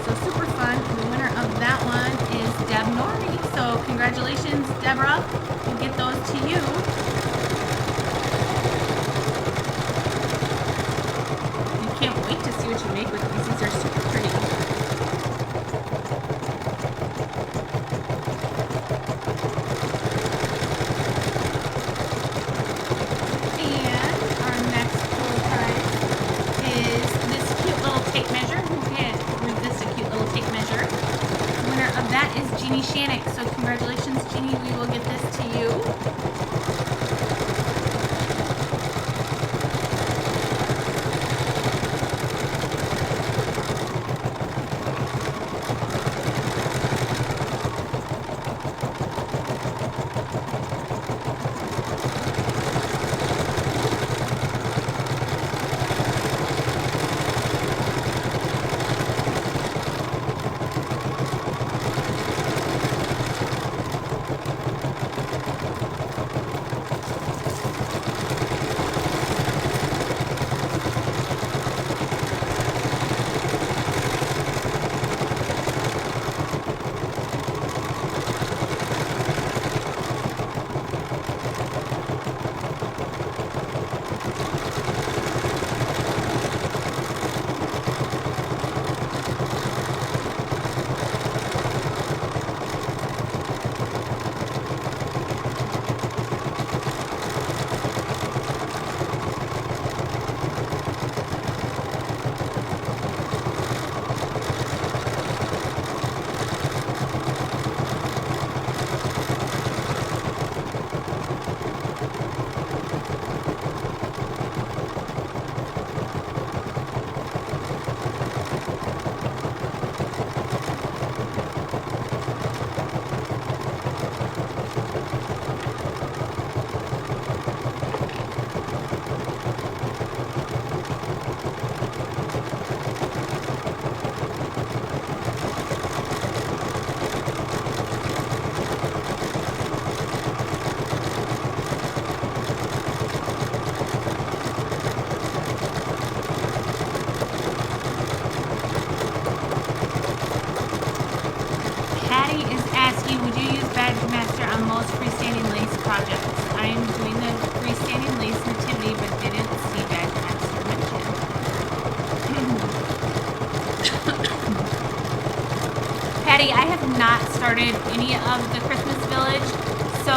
So super fun. The winner of that one is Deb Norrie. So congratulations, Deborah. We'll get those to you. You can't wait to see what you make with these. These are super pretty. That is Jeannie Shannick. So congratulations, Jeannie. We will get this to you. badge master on most freestanding lace projects. I am doing the freestanding lace nativity, but didn't see badge master mentioned. Patty, I have not started any of the Christmas Village, so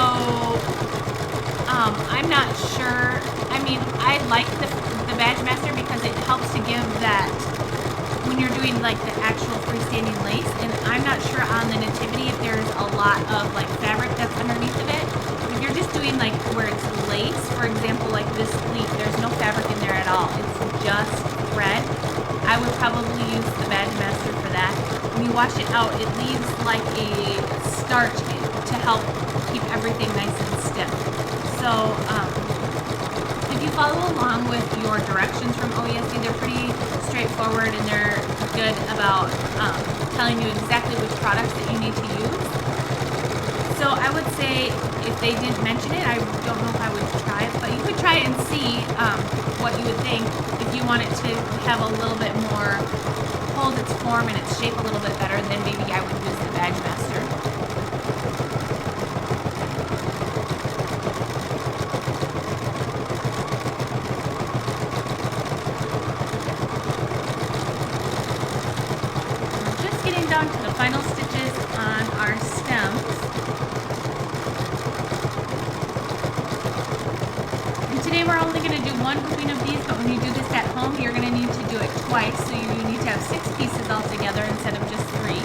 I'm not sure. I mean, I like the badge master because it helps to give that when you're doing like the actual freestanding lace, and I'm not sure on the nativity if there's a lot of like fabric that's underneath of it. If you're just doing like where it's lace, for example, like this leaf, there's no fabric in there at all. It's just thread. I would probably use the badge master for that. When you wash it out, it leaves like a starch to help keep everything nice and stiff. So if you follow along with your directions from OESD, they're pretty straightforward and they're good about telling you exactly which products that you need to use. So I would say if they didn't mention it, I don't know if I would try it, but you could try it and see what you would think if you want it to have a little bit more, hold its form and its shape a little bit better, then maybe I would use the badge master. Down to the final stitches on our stems. And today we're only going to do one grouping of these, but when you do this at home, you're going to need to do it twice. So you need to have 6 pieces all together instead of just 3.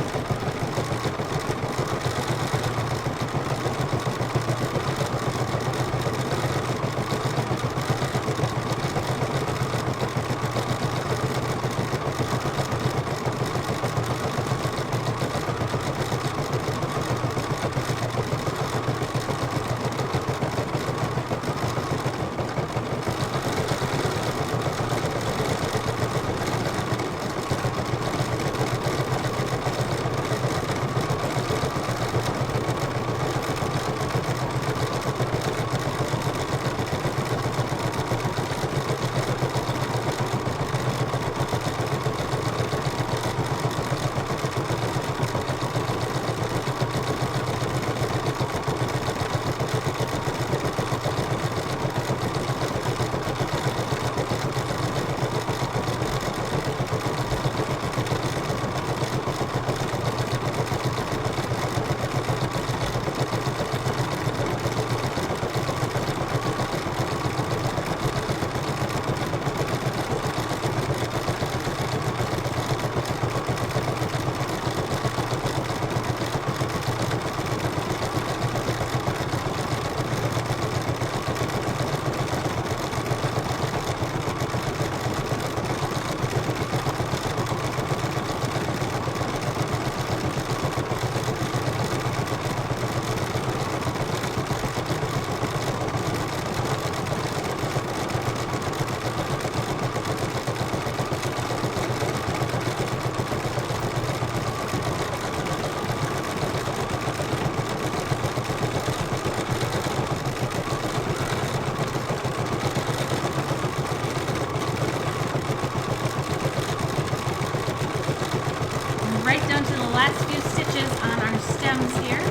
Right down to the last few stitches on our stems here.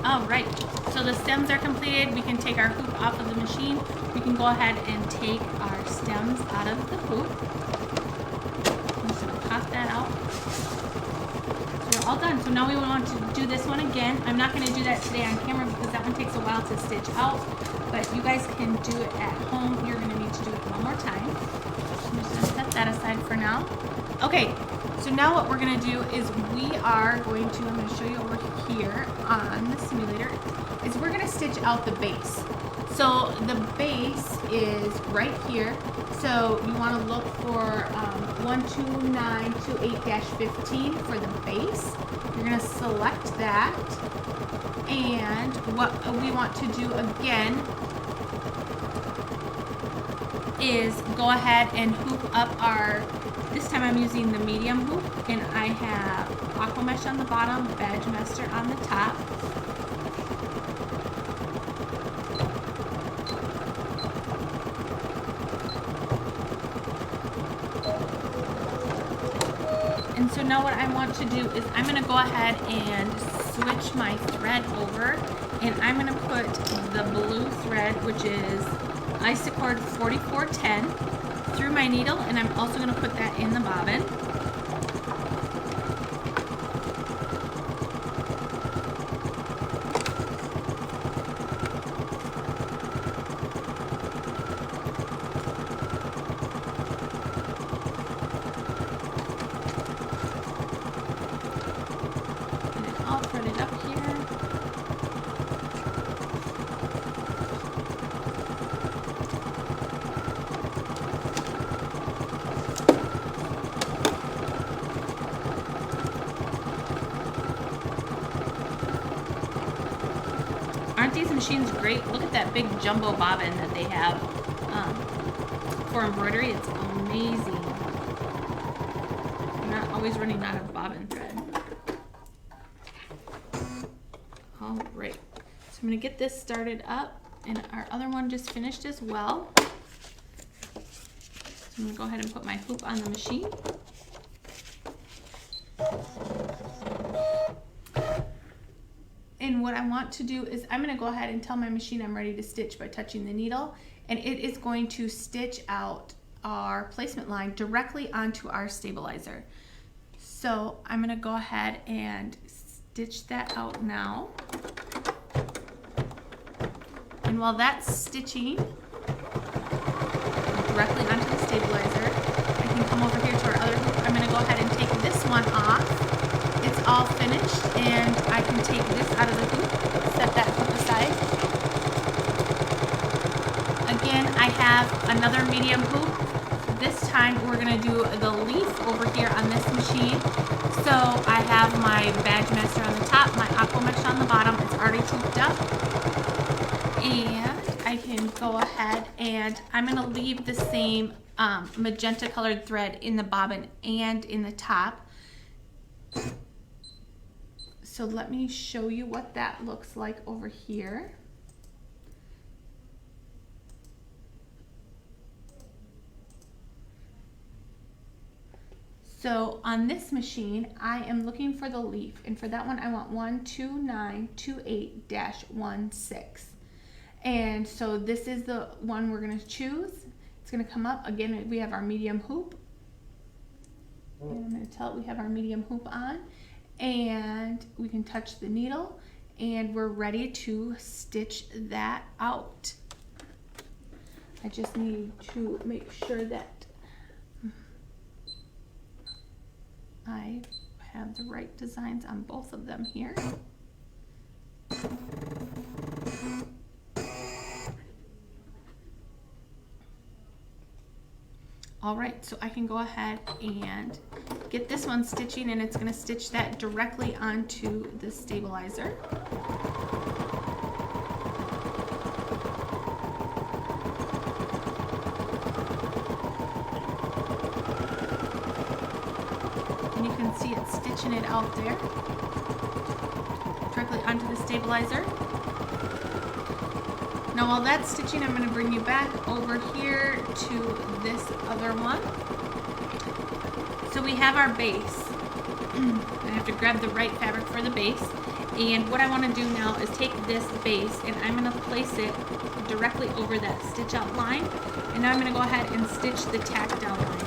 All right, so the stems are completed. We can take our hoop off of the machine. We can go ahead and take our stems out of the hoop. I'm just gonna pop that out. All done. So now we want to do this one again. I'm not going to do that today on camera because that one takes a while to stitch out, but you guys can do it at home. You're going to need to do it one more time. I'm just going to set that aside for now. Okay, so now what we're going to do is we are going to, I'm going to show you over here on the simulator, is we're going to stitch out the base. So the base is right here. So you want to look for 12928-15 for the base. You're going to select that. And what we want to do again is go ahead and hoop up our, this time I'm using the medium hoop, and I have aqua mesh on the bottom, badge master on the top. And so now what I want to do is I'm going to go ahead and switch my thread over, and I'm going to put the blue thread, which is Isacord 4410, through my needle, and I'm also going to put that in the bobbin. Aren't these machines great? Look at that big jumbo bobbin that they have for embroidery. It's amazing. I'm not always running out of bobbin thread. All right, so I'm going to get this started up, and our other one just finished as well. So I'm going to go ahead and put my hoop on the machine. And what I want to do is I'm going to go ahead and tell my machine I'm ready to stitch by touching the needle, and it is going to stitch out our placement line directly onto our stabilizer. So I'm going to go ahead and stitch that out now. And while that's stitching directly onto the stabilizer, I can come over here to our other hoop. I'm going to go ahead and take this one off. It's all finished, and I can take this out of the hoop, set that hoop aside. Again, I have another medium hoop. This time we're going to do the leaf over here on this machine. So I have my badge master on the top, my aqua mesh on the bottom. It's already hooped up. And I can go ahead and I'm going to leave the same magenta colored thread in the bobbin and in the top. So let me show you what that looks like over here. So on this machine, I am looking for the leaf, and for that one I want 12928-16. And so this is the one we're going to choose. It's going to come up. Again, we have our medium hoop. And I'm going to tell it we have our medium hoop on. And we can touch the needle, and we're ready to stitch that out. I just need to make sure that I have the right designs on both of them here. All right, so I can go ahead and get this one stitching, and it's going to stitch that directly onto the stabilizer. And you can see it stitching it out there, directly onto the stabilizer. Now while that's stitching, I'm going to bring you back over here to this other one. So we have our base. I have to grab the right fabric for the base. And what I want to do now is take this base and I'm going to place it directly over that stitch out line. And now I'm going to go ahead and stitch the tack down line.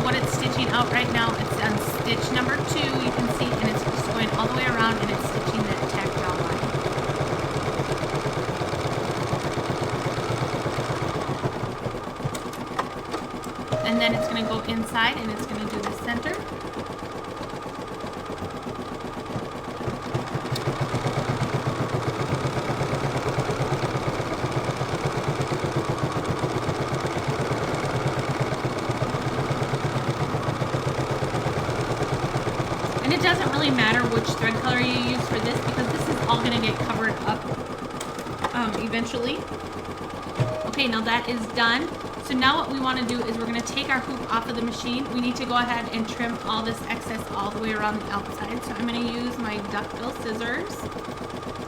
What it's stitching out right now. It's on stitch number 2, you can see, and it's just going all the way around, and it's stitching that tactile line. And then it's going to go inside, and it's going to do the center. And it doesn't really matter which thread color you use for this, because this is all gonna get covered up eventually. Okay, now that is done. So now what we want to do is we're going to take our hoop off of the machine. We need to go ahead and trim all this excess all the way around the outside. So I'm going to use my duckbill scissors,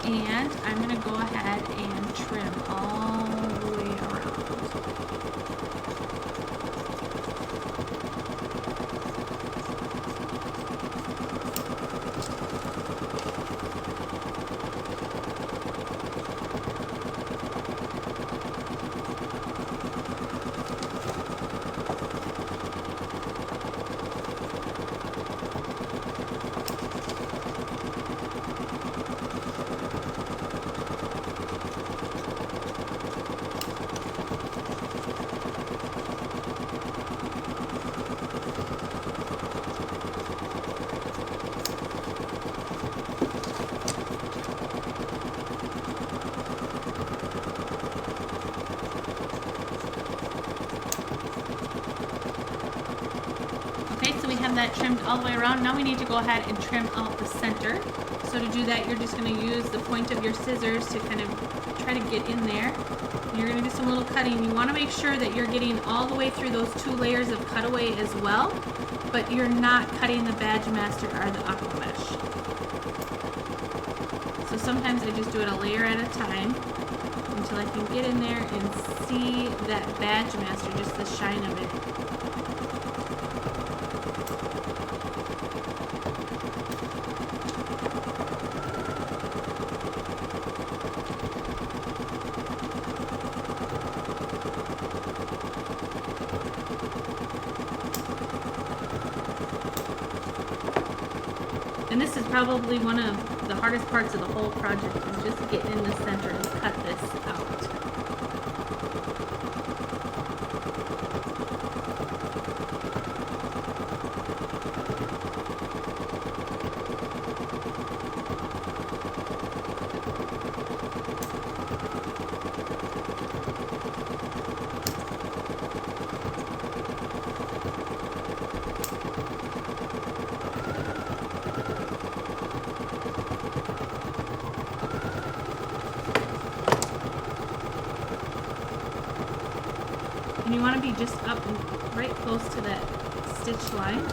and I'm going to go ahead and trim all the way around. Okay, so we have that trimmed all the way around. Now we need to go ahead and trim out the center. So to do that, you're just going to use the point of your scissors to kind of try to get in there. And you're going to do some little cutting. You want to make sure that you're getting all the way through those 2 layers of cutaway as well, but you're not cutting the Badge Master or the aqua mesh. So sometimes I just do it a layer at a time until I can get in there and see that Badge Master, just the shine of it. And this is probably one of the hardest parts of the whole project, is just getting in the center and cut this out. And you want to be just up and right close to that stitch line.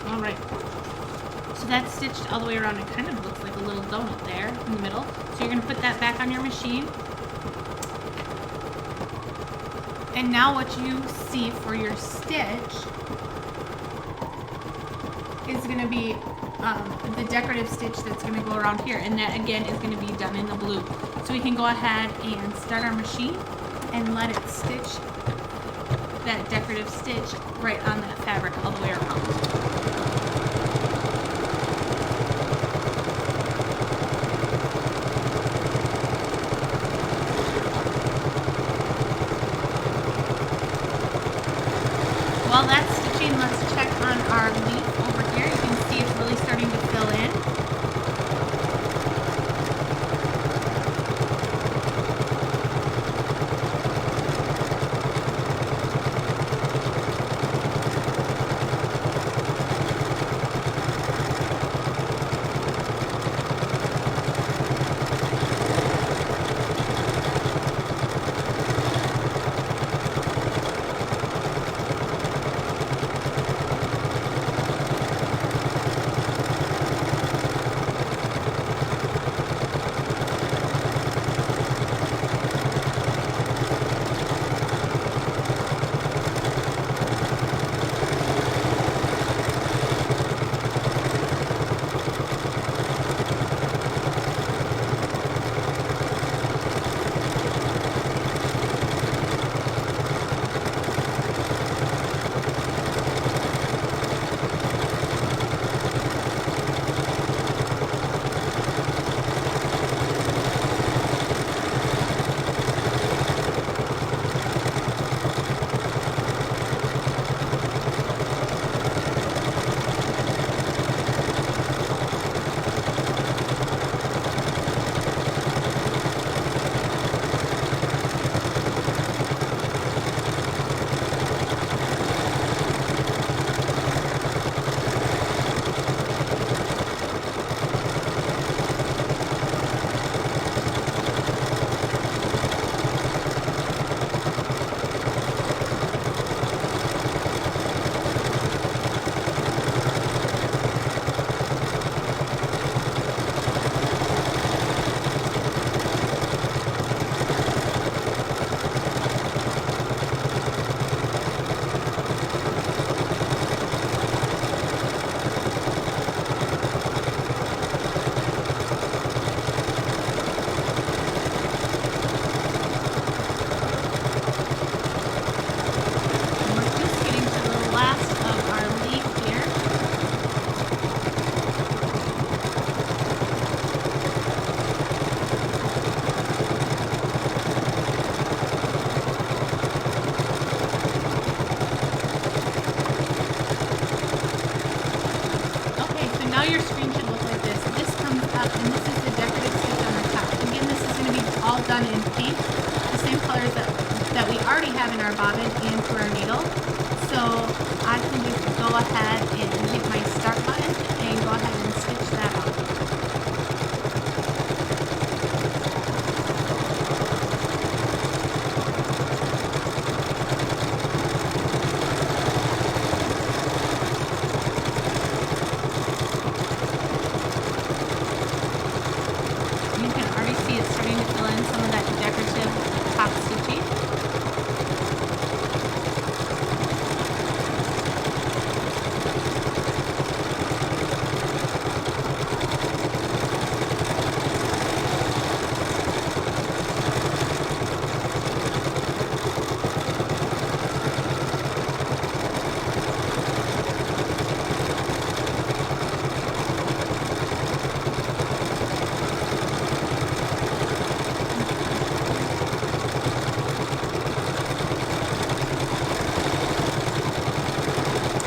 Alright, so that's stitched all the way around. It kind of looks like a little donut there in the middle. So you're going to put that back on your machine. And now what you see for your stitch is going to be the decorative stitch that's going to go around here. And that again is going to be done in the blue. So we can go ahead and start our machine and let it stitch that decorative stitch right on that fabric all the way around. While that's stitching, let's check on our leaf over here. You can see it's really starting to fill in. done in pink, the same colors that we already have in our bobbin and to our needle. So I can just go ahead and hit my start button and go ahead and stitch that up. You can already see it's starting to fill in some of that decorative top stitching.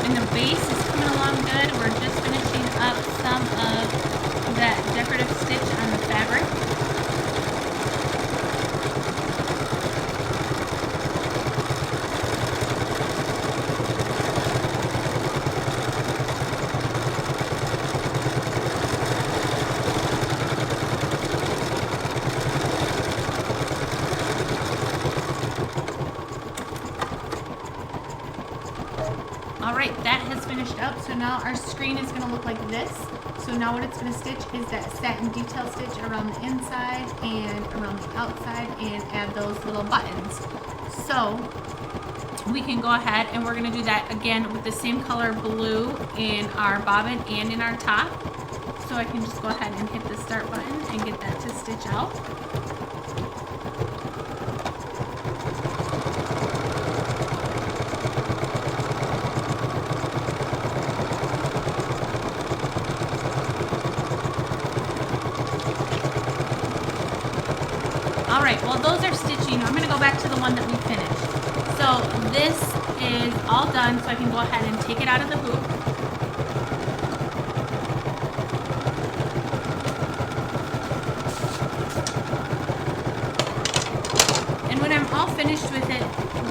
And the base is coming along good. We're just finishing up some of that decorative stitch on the fabric. Alright, that has finished up, so now our screen is going to look like this. So now what it's going to stitch is that satin detail stitch around the inside and around the outside and add those little buttons. So we can go ahead and we're going to do that again with the same color blue in our bobbin and in our top. So I can just go ahead and hit the start button and get that to stitch out. Alright, well those are stitching. I'm going to go back to the one that we finished. So this is all done, so I can go ahead and take it out of the hoop. And when I'm all finished with it,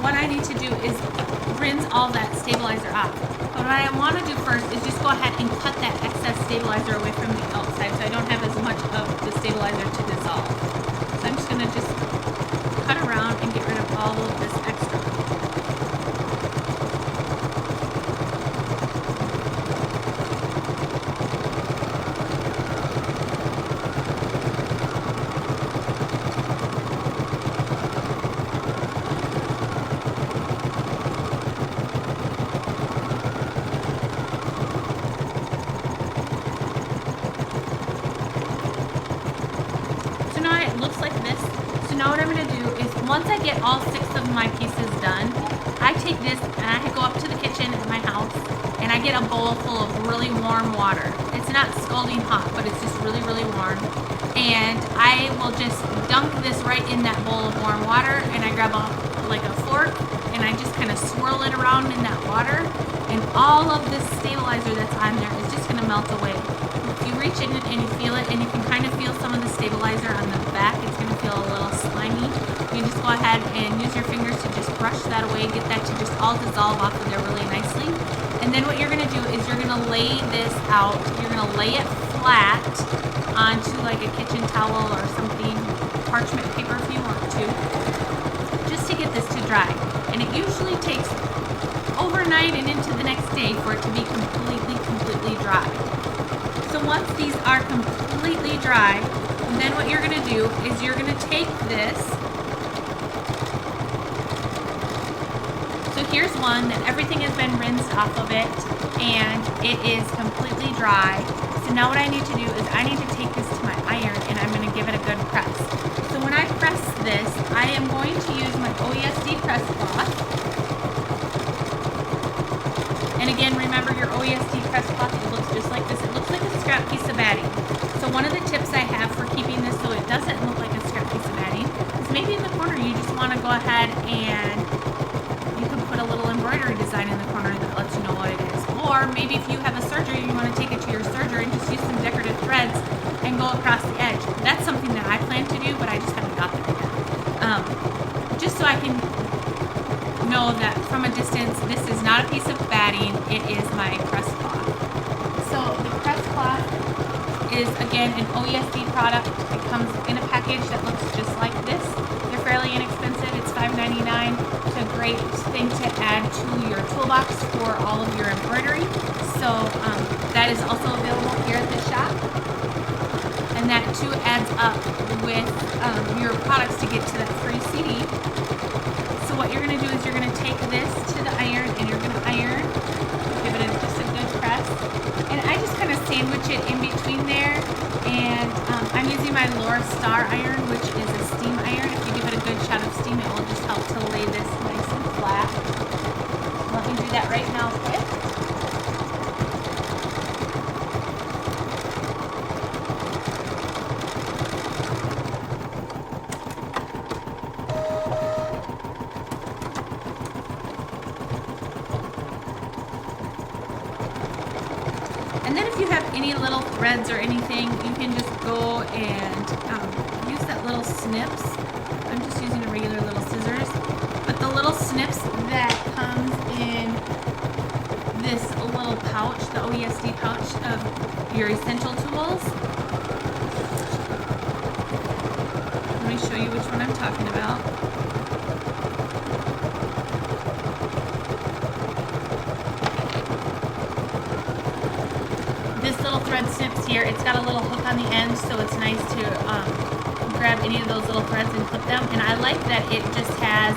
what I need to do is rinse all that stabilizer off. But what I want to do first is just go ahead and cut that excess stabilizer away from the outside so I don't have as much of the stabilizer to dissolve. So I'm just going to just cut around and get rid of all of this extra. So now it looks like this. So now what I'm going to do is once I get all 6 of my pieces done, I take this and I go up to the kitchen at my house and I get a bowl full of really warm water. It's not scalding hot, but it's just really, really warm. And I will just dunk this right in that bowl of warm water, and I grab a fork and I just kind of swirl it around in that water, and all of this stabilizer that's on there is just going to melt away. If you reach in it and you feel it, and you can kind of feel some of the stabilizer on the back, it's going to feel a little slimy. You just go ahead and use your fingers to just brush that away, get that to just all dissolve off of there really nicely. And then what you're going to do is you're going to lay this out. You're going to lay it flat onto like a kitchen towel or something, parchment paper if you want to, just to get this to dry. And it usually takes overnight and into the next day for it to be completely dry. So once these are completely dry, then what you're going to do is you're going to take this. So here's one that everything has been rinsed off of it and it is completely dry. So now what I need to do is I need to take this to my iron and I'm going to give it a good press. So when I press this, I am going to use my OESD press cloth. And again, remember your OESD press cloth, it looks just like this. It looks like a scrap piece of batting. So one of the tips I have for keeping this so it doesn't look like a scrap piece of batting is maybe in the corner you just want to go ahead and you can put a little embroidery design in the corner that lets you know what it is. Or maybe if you have a serger, you want to take it to your serger and just use some decorative threads and go across the edge. That's something that I plan to do, but I just haven't got there yet. Just so I can know that from a distance, this is not a piece of batting, it is my press cloth. So the press cloth is, again, an OESD product. It comes in a package that looks just like this. They're fairly inexpensive. It's $5.99. It's a great thing to add to your toolbox for all of your embroidery. So that is also available here at the shop. And that too adds up with your products to get to that free CD. So what you're going to do is you're going to take this to the iron and you're going to iron. Give it just a good press. And I just kind of sandwich it in between there. And I'm using my Laura Star iron, which is a steam iron. If you give it a good shot of steam, it will just help to lay this nice and flat. Let me do that right now quick. And then if you have any little threads or anything, you can just go and use that little snips. I'm just using a regular little scissors. But the little snips that comes in this little pouch, the OESD pouch of your essential tools. Let me show you which one I'm talking about. This little thread snips here, it's got a little hook on the end, so it's nice to grab any of those little threads and clip them. And I like that it just has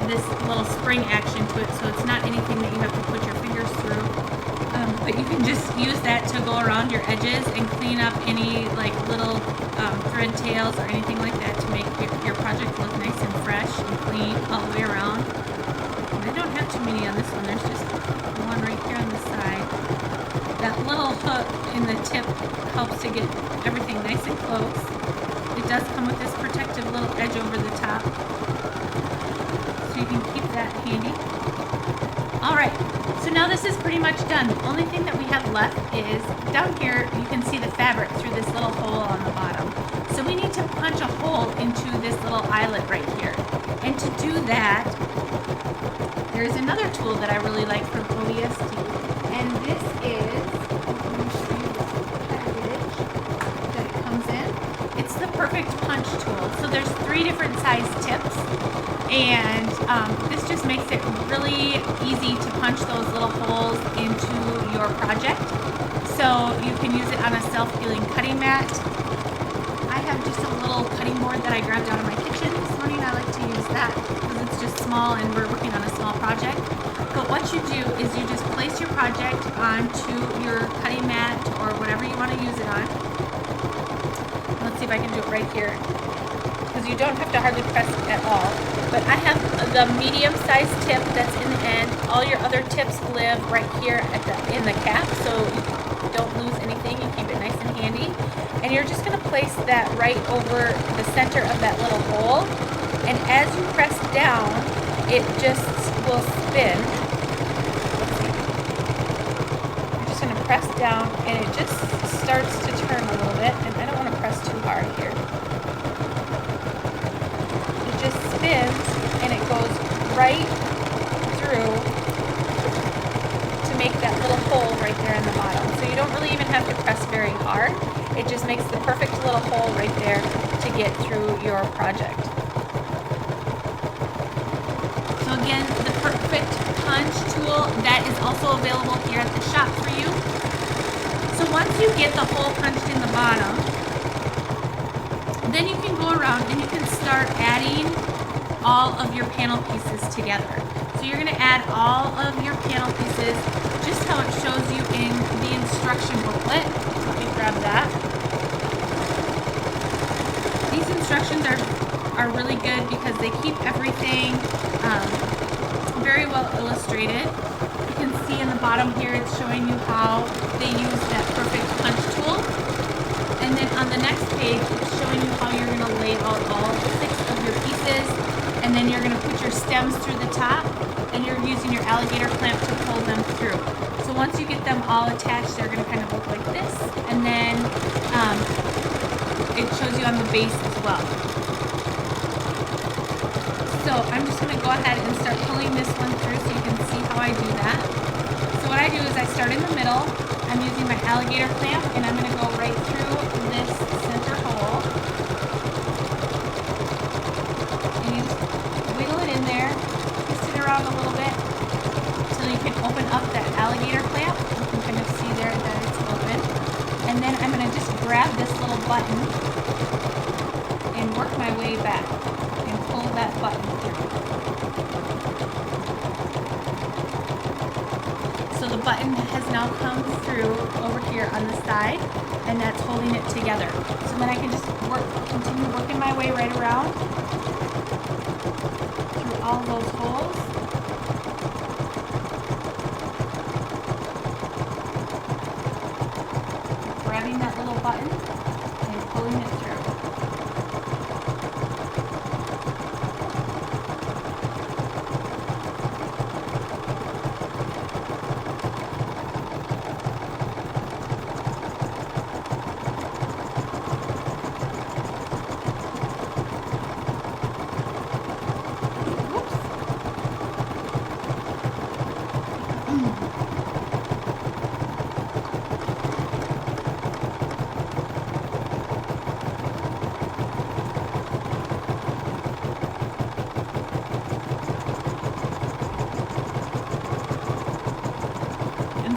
this little spring action to it, so it's not anything that you have to put your fingers through. But you can just use that to go around your edges and clean up any like little thread tails or anything like that to make your project look nice and fresh and clean all the way around. And I don't have too many on this one, there's just one right here on the side. That little hook in the tip helps to get everything nice and close. It does come with this protective little edge over the top, so you can keep that handy. Alright, so now this is pretty much done. The only thing that we have left is down here you can see the fabric through this little hole on the bottom. So we need to punch a hole into this little eyelet right here. And to do that, there's another tool that I really like from OESD. And this is, let me show you the package that it comes in. It's the Perfect Punch tool. So there's 3 different size tips, and this just makes it really easy to punch those little holes into your project. So you can use it on a self-healing cutting mat. I have just a little cutting board that I grabbed out of my kitchen this morning. I like to use that because it's just small and we're working on a small project. But what you do is you just place your project onto your cutting mat or whatever you want to use it on. Let's see if I can do it right here, because you don't have to hardly press it at all. But I have the medium-sized tip that's in the end. All your other tips live right here in the cap, so you don't lose anything. You keep it nice and handy. And you're just going to place that right over the center of that little hole. And as you press down, it just will spin. Press down and it just starts to turn a little bit, and I don't want to press too hard here. It just spins and it goes right through to make that little hole right there in the bottom. So you don't really even have to press very hard. It just makes the perfect little hole right there to get through your project. So again, the Perfect Punch tool, that is also available here at the shop for you. So once you get the hole punched in the bottom, then you can go around and you can start adding all of your panel pieces together. So you're going to add all of your panel pieces just how it shows you in the instruction booklet. Let me grab that. These instructions are really good because they keep everything very well illustrated. You can see in the bottom here it's showing you how they use that Perfect Punch tool. And then on the next page it's showing you how you're going to lay out all 6 of your pieces, and then you're going to put your stems through the top and you're using your alligator clamp to pull them through. So once you get them all attached, they're going to kind of look like this, and then it shows you on on the base as well. So I'm just going to go ahead and start pulling this one through so you can see how I do that. So what I do is I start in the middle. I'm using my alligator clamp, and I'm going to go right through this center hole. And you just wiggle it in there, twist it around a little bit until you can open up that alligator clamp. You can kind of see there that it's open. And then I'm going to just grab this little button and work my way back and pull that button through. So the button has now come through over here on the side, and that's holding it together. So then I can just continue working my way right around through all those holes. Grabbing that little button and pulling it through.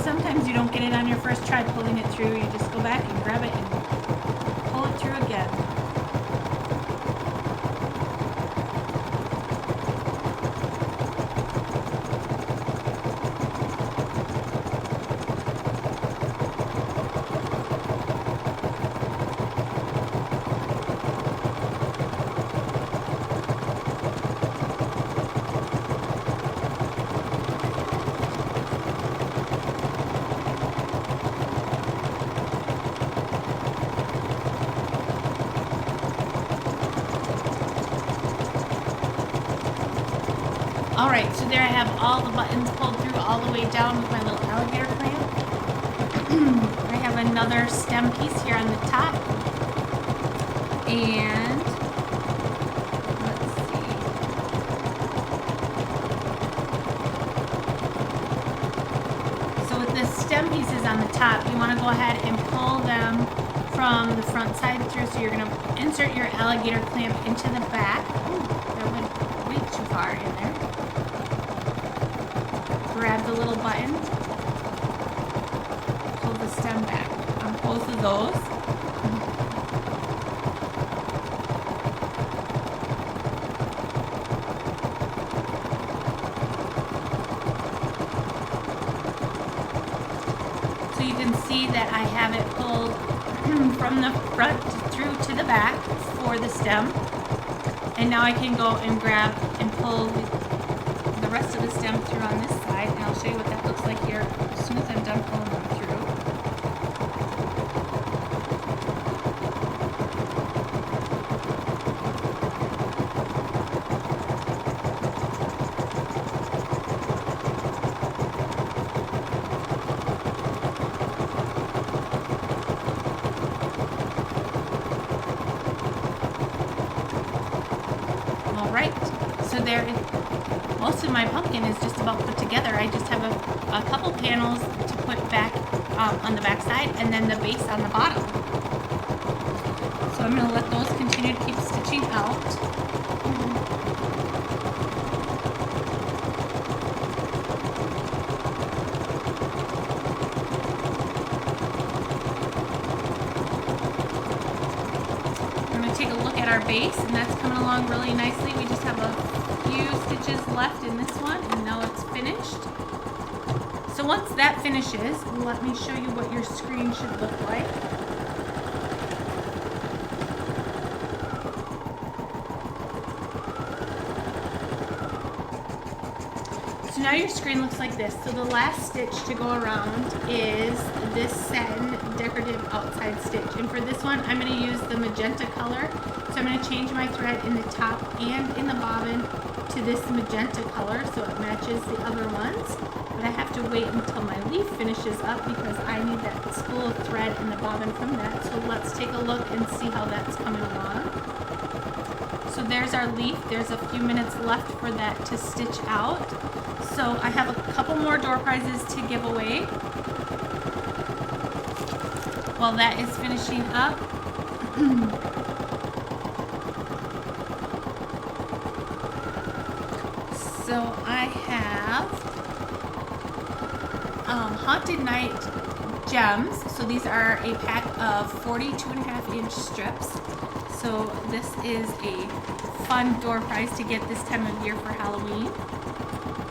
Sometimes you don't get it on your first try pulling it through. You just go back and grab it and pull it through again. Alright, so there I have all the buttons pulled through all the way down with my little alligator clamp. I have another stem piece here on the top. And let's see. So with the stem pieces on the top, you want to go ahead and pull them from the front side through. So you're going to insert your alligator clamp into the back. Ooh, that went way too far in there. Grab the little button, pull the stem back on both of those. So you can see that I have it pulled from the front through to the back for the stem. And now I can go and grab and pull the rest of the stem through on this side, and I'll show you what that looks like here as soon as I'm done pulling them through. Alright, so there is most of my pumpkin is just about put together. I just have a couple panels to put back on the back side, and then the base on the bottom. So I'm going to let those continue to keep stitching out. I'm going to take a look at our base, and that's coming along really nicely. We just have a few stitches left in this one, and now it's finished. So once that finishes, let me show you what your screen should look like. So now your screen looks like this. So the last stitch to go around is this satin decorative outside side stitch. And for this one, I'm going to use the magenta color. So I'm going to change my thread in the top and in the bobbin to this magenta color so it matches the other ones. But I have to wait until my leaf finishes up because I need that spool of thread in the bobbin from that. So let's take a look and see how that's coming along. So there's our leaf. There's a few minutes left for that to stitch out. So I have a couple more door prizes to give away while that is finishing up. So I have Haunted Night gems. So these are a pack of 42.5-inch strips. So this is a fun door prize to get this time of year for Halloween.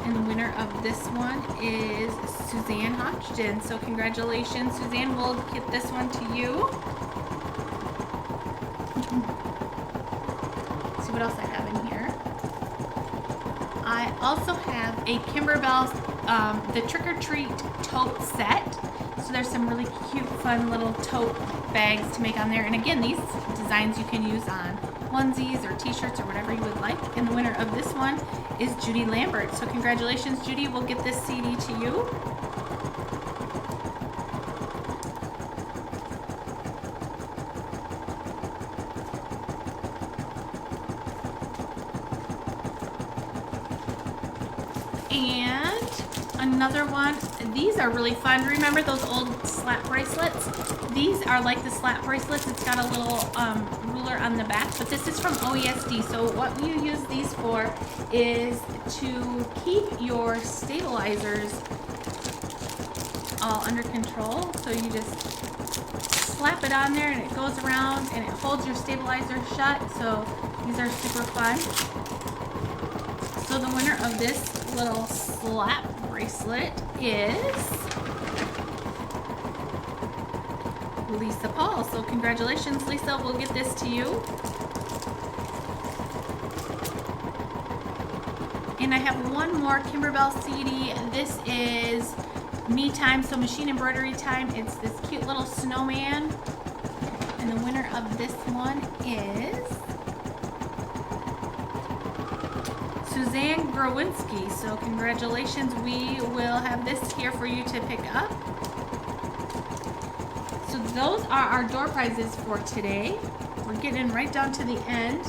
And the winner of this one is Suzanne Hodgson. So congratulations, Suzanne. We'll get this one to you. Let's see what else I have in here. I also have a Kimberbell's the Trick or Treat tote set. So there's some really cute, fun little tote bags to make on there. And again, these designs you can use on onesies or t-shirts or whatever you would like. And the winner of this one is Judy Lambert. So congratulations, Judy. We'll get this CD to you. And another one, these are really fun. Remember those old slap bracelets? These are like the slap bracelets. It's got a little ruler on the back, but this is from OESD. So what you use these for is to keep your stabilizers all under control. So you just slap it on there and it goes around and it holds your stabilizer shut. So these are super fun. So the winner of this little slap bracelet is Lisa Paul. So congratulations, Lisa. We'll get this to you. And I have one more Kimberbell CD. This is me time, so machine embroidery time. It's this cute little snowman. And the winner of this one is Suzanne Growinski. So congratulations. We will have this here for you to pick up. So those are our door prizes for today. We're getting right down to the end.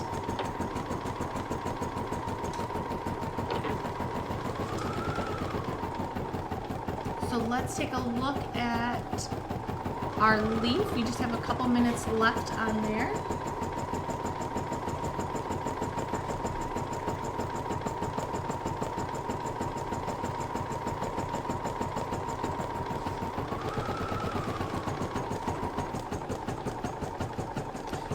So let's take a look at our leaf. We just have a couple minutes left on there.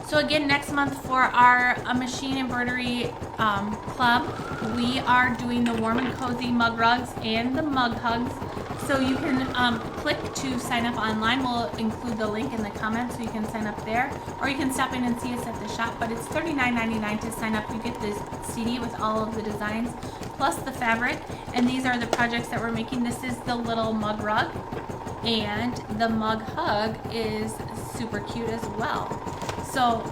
So again, next month for our machine embroidery club, we are doing the warm and cozy mug rugs and the mug hugs. So you can click to sign up online. We'll include the link in the comments so you can sign up there. Or you can stop in and see us at the shop. But it's $39.99 to sign up. You get this CD with all of the designs plus the fabric. And these are the projects that we're making. This is the little mug rug. And the mug hug is super cute as well. So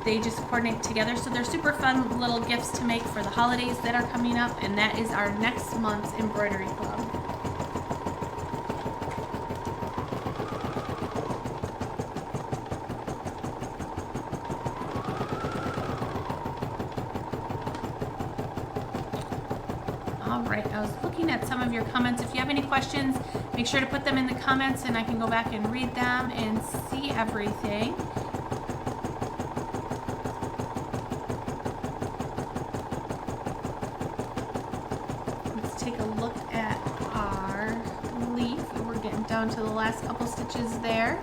they just coordinate together. So they're super fun little gifts to make for the holidays that are coming up. And that is our next month's embroidery club. All right, I was looking at some of your comments. If you have any questions, make sure to put them in the comments and I can go back and read them and see everything. Let's take a look at our leaf. We're getting down to the last couple stitches there.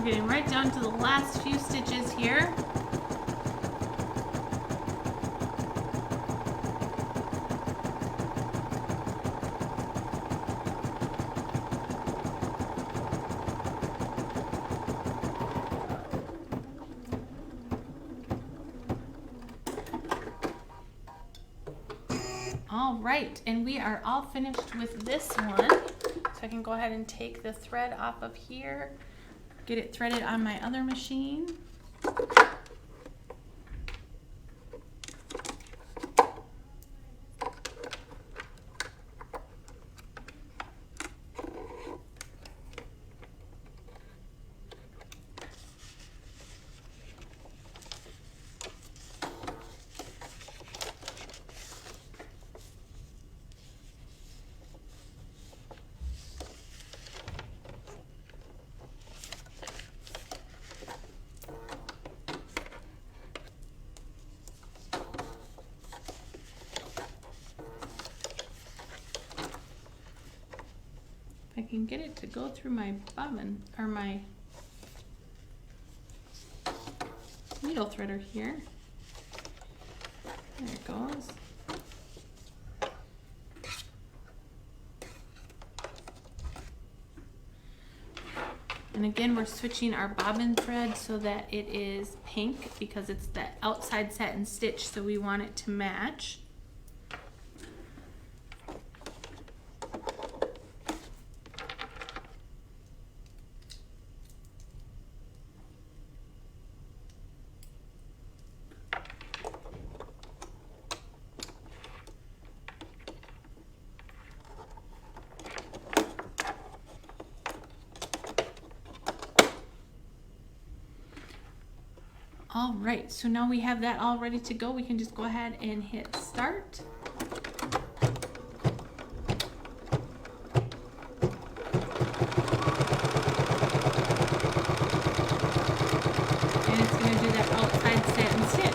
we're getting right down to the last few stitches here. All right, and we are all finished with this one. So I can go ahead and take the thread off of here, get it threaded on my other machine. I can get it to go through my bobbin or my needle threader here. There it goes. And again, we're switching our bobbin thread so that it is pink because it's the outside satin stitch, so we want it to match. All right, so now we have that all ready to go. We can just go ahead and hit start. And it's going to do that outside satin stitch.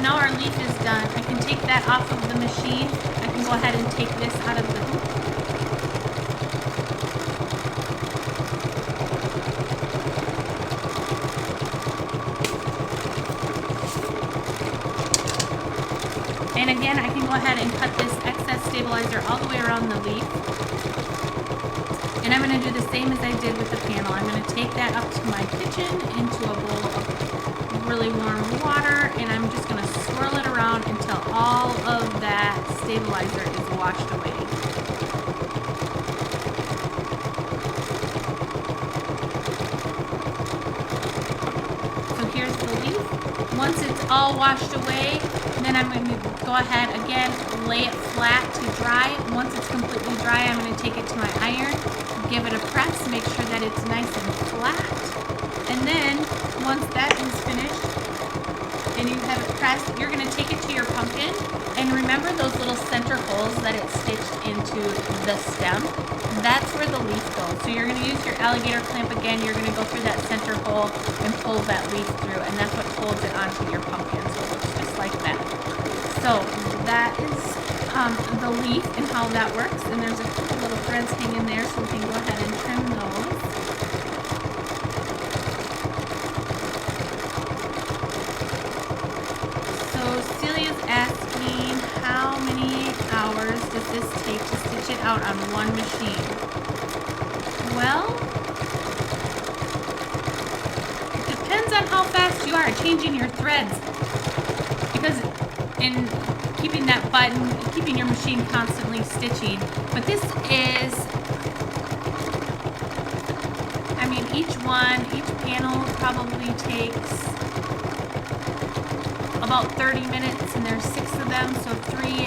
Now our leaf is done. I can take that off of the machine. I can go ahead and take this out of the hoop. And again, I can go ahead and cut this excess stabilizer all the way around the leaf. And I'm going to do the same as I did with the panel. I'm going to take that up to my kitchen into a bowl of really warm water, and I'm just going to swirl it around until all of that stabilizer is washed away. So here's the leaf. Once it's all washed away, then I'm going to go ahead again, lay it flat to dry. Once it's completely dry, I'm going to take it to my iron, give it a press, make sure that it's nice and flat. And then once that is finished and you have it pressed, you're going to take it to your pumpkin, and remember those little center holes that it's stitched into the stem? That's where the leaf goes. So you're going to use your alligator clamp again, you're going to go through that center hole and pull that leaf through, and that's what holds it onto your pumpkin. So it looks just like that. So that is the leaf and how that works, and there's a couple little threads hanging there, so we can go ahead and trim those. Asking how many hours does this take to stitch it out on one machine? Well, it depends on how fast you are changing your threads, because in keeping that button, keeping your machine constantly stitching. But this is, I mean, each panel probably takes about 30 minutes, and there's 6 of them, so 3,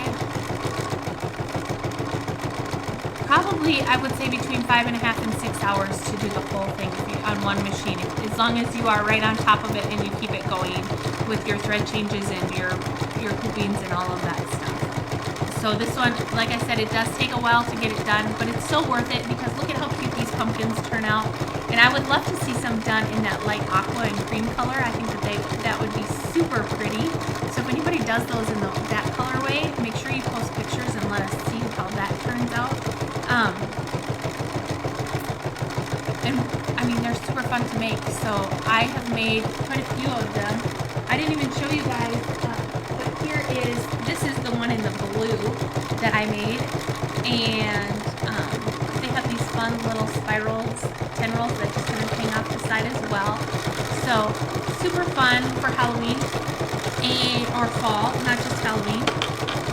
probably I would say between 5.5 and 6 hours to do the whole thing on one machine, as long as you are right on top of it and you keep it going with your thread changes and your hoopings and all of that stuff. So this one, like I said, it does take a while to get it done, but it's so worth it because look at how cute these pumpkins turn out. And I would love to see some done in that light aqua and cream color. I think that would be super pretty. So if anybody does those in that colorway, make sure you post pictures and let us see how that turns out. And I mean, they're super fun to make. So I have made quite a few of them. I didn't even show you guys, but this is the one in the blue that I made. And they have these fun little spirals, tendrils that just kind of hang off the side as well. So super fun for Halloween or fall, not just Halloween.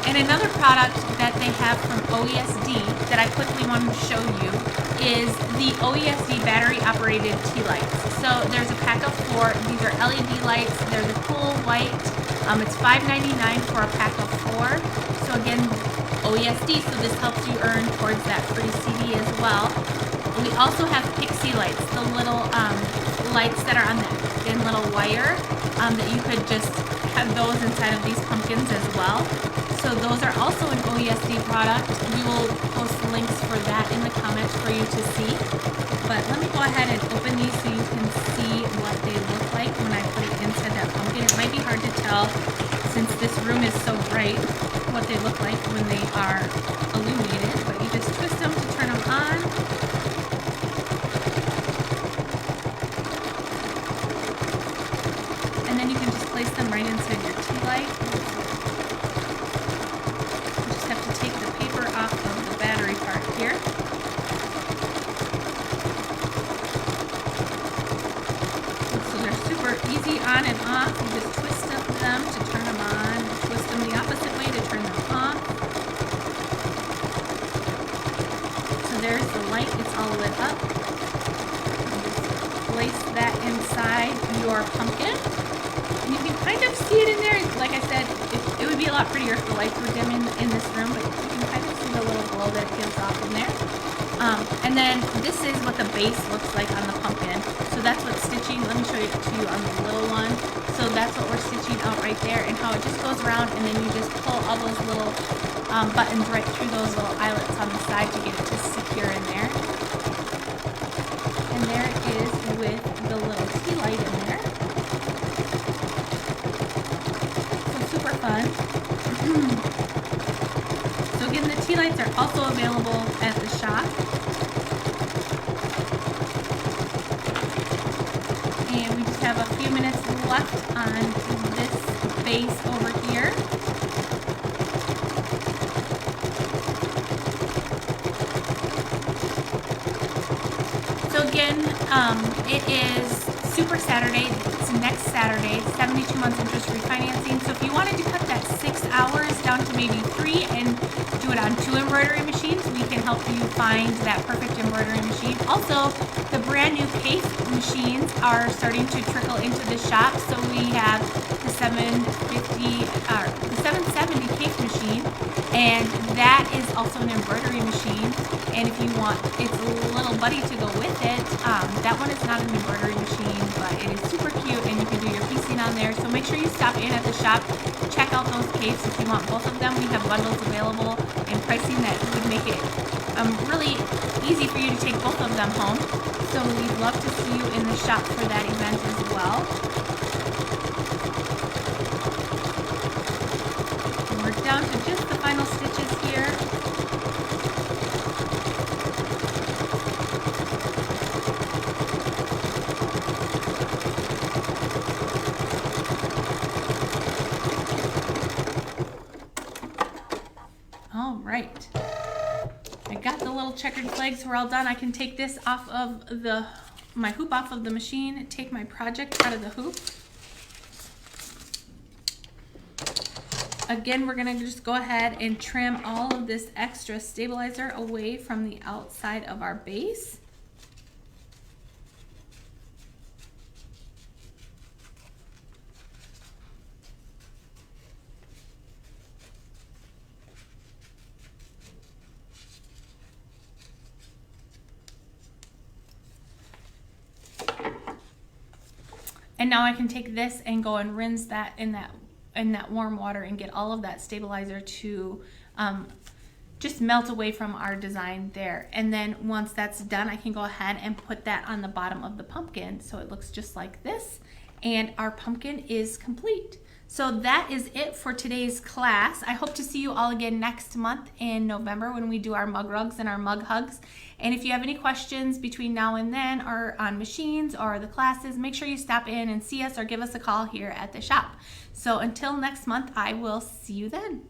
And another product that they have from OESD that I quickly wanted to show you is the OESD battery operated tea lights. So there's a pack of 4. These are LED lights. They're the cool white. It's $5.99 for a pack of 4. So again, OESD, so this helps you earn towards that free CD as well. We also have pixie lights, the little lights that are on that thin little wire that you could just have those inside of these pumpkins as well. So those are also an OESD product. We will post links for that in the comments for you to see. But let me go ahead and open these so you can see what they look like when I put it inside that pumpkin. It might be hard to tell since this room is so bright what they look like when they are illuminated, but you just twist them to turn them on. And then you can just place them right inside your tea light. You just have to take the paper off of the battery part here. So they're super easy on and off. You just twist them to turn them on, twist them the opposite way to turn them off. So there's the light, it's all lit up. Place that inside your pumpkin. And you can kind of see it in there. Like I said, it would be a lot prettier if the lights were dim in this room, but you can kind of see the little glow that it gives off in there. And then this is what the base looks like on the pumpkin. So that's what stitching, let me show it to you on the little one. So that's what we're stitching out right there, and how it just goes around, and then you just pull all those little buttons right through those little eyelets on the side to get it to secure in there. And there it is with the little tea light in there. So super fun. So again, the tea lights are also available at the shop. And we just have a few minutes left on this base over here. So again, it is Super Saturday. It's next Saturday, 72 months interest refinancing. So if you wanted to cut that 6 hours down to maybe 3 and do it on 2 embroidery machines, we can help you find that perfect embroidery machine. Also, the brand new case machines are starting to trickle into the shop. So we have the 770 case machine, and that is also an embroidery machine. And if you want its little buddy to go with it, that one is not an embroidery machine, but it is super cute, and you can do your piecing on there. So make sure you stop in at the shop, check out those capes if you want both of them. We have bundles available and pricing that would make it really easy for you to take both of them home. So we'd love to see you in the shop for that event as well. And we're down to just the final stitches here. All right. I got the little checkered flags. We're all done. I can take this off of my hoop off of the machine, take my project out of the hoop. Again, we're gonna just go ahead and trim all of this extra stabilizer away from the outside of our base. And now I can take this and go and rinse that in that warm water and get all of that stabilizer to just melt away from our design there. And then once that's done, I can go ahead and put that on the bottom of the pumpkin so it looks just like this, and our pumpkin is complete. So that is it for today's class. I hope to see you all again next month in November when we do our mug rugs and our mug hugs. And if you have any questions between now and then, or on machines or the classes, make sure you stop in and see us or give us a call here at the shop. So until next month, I will see you then.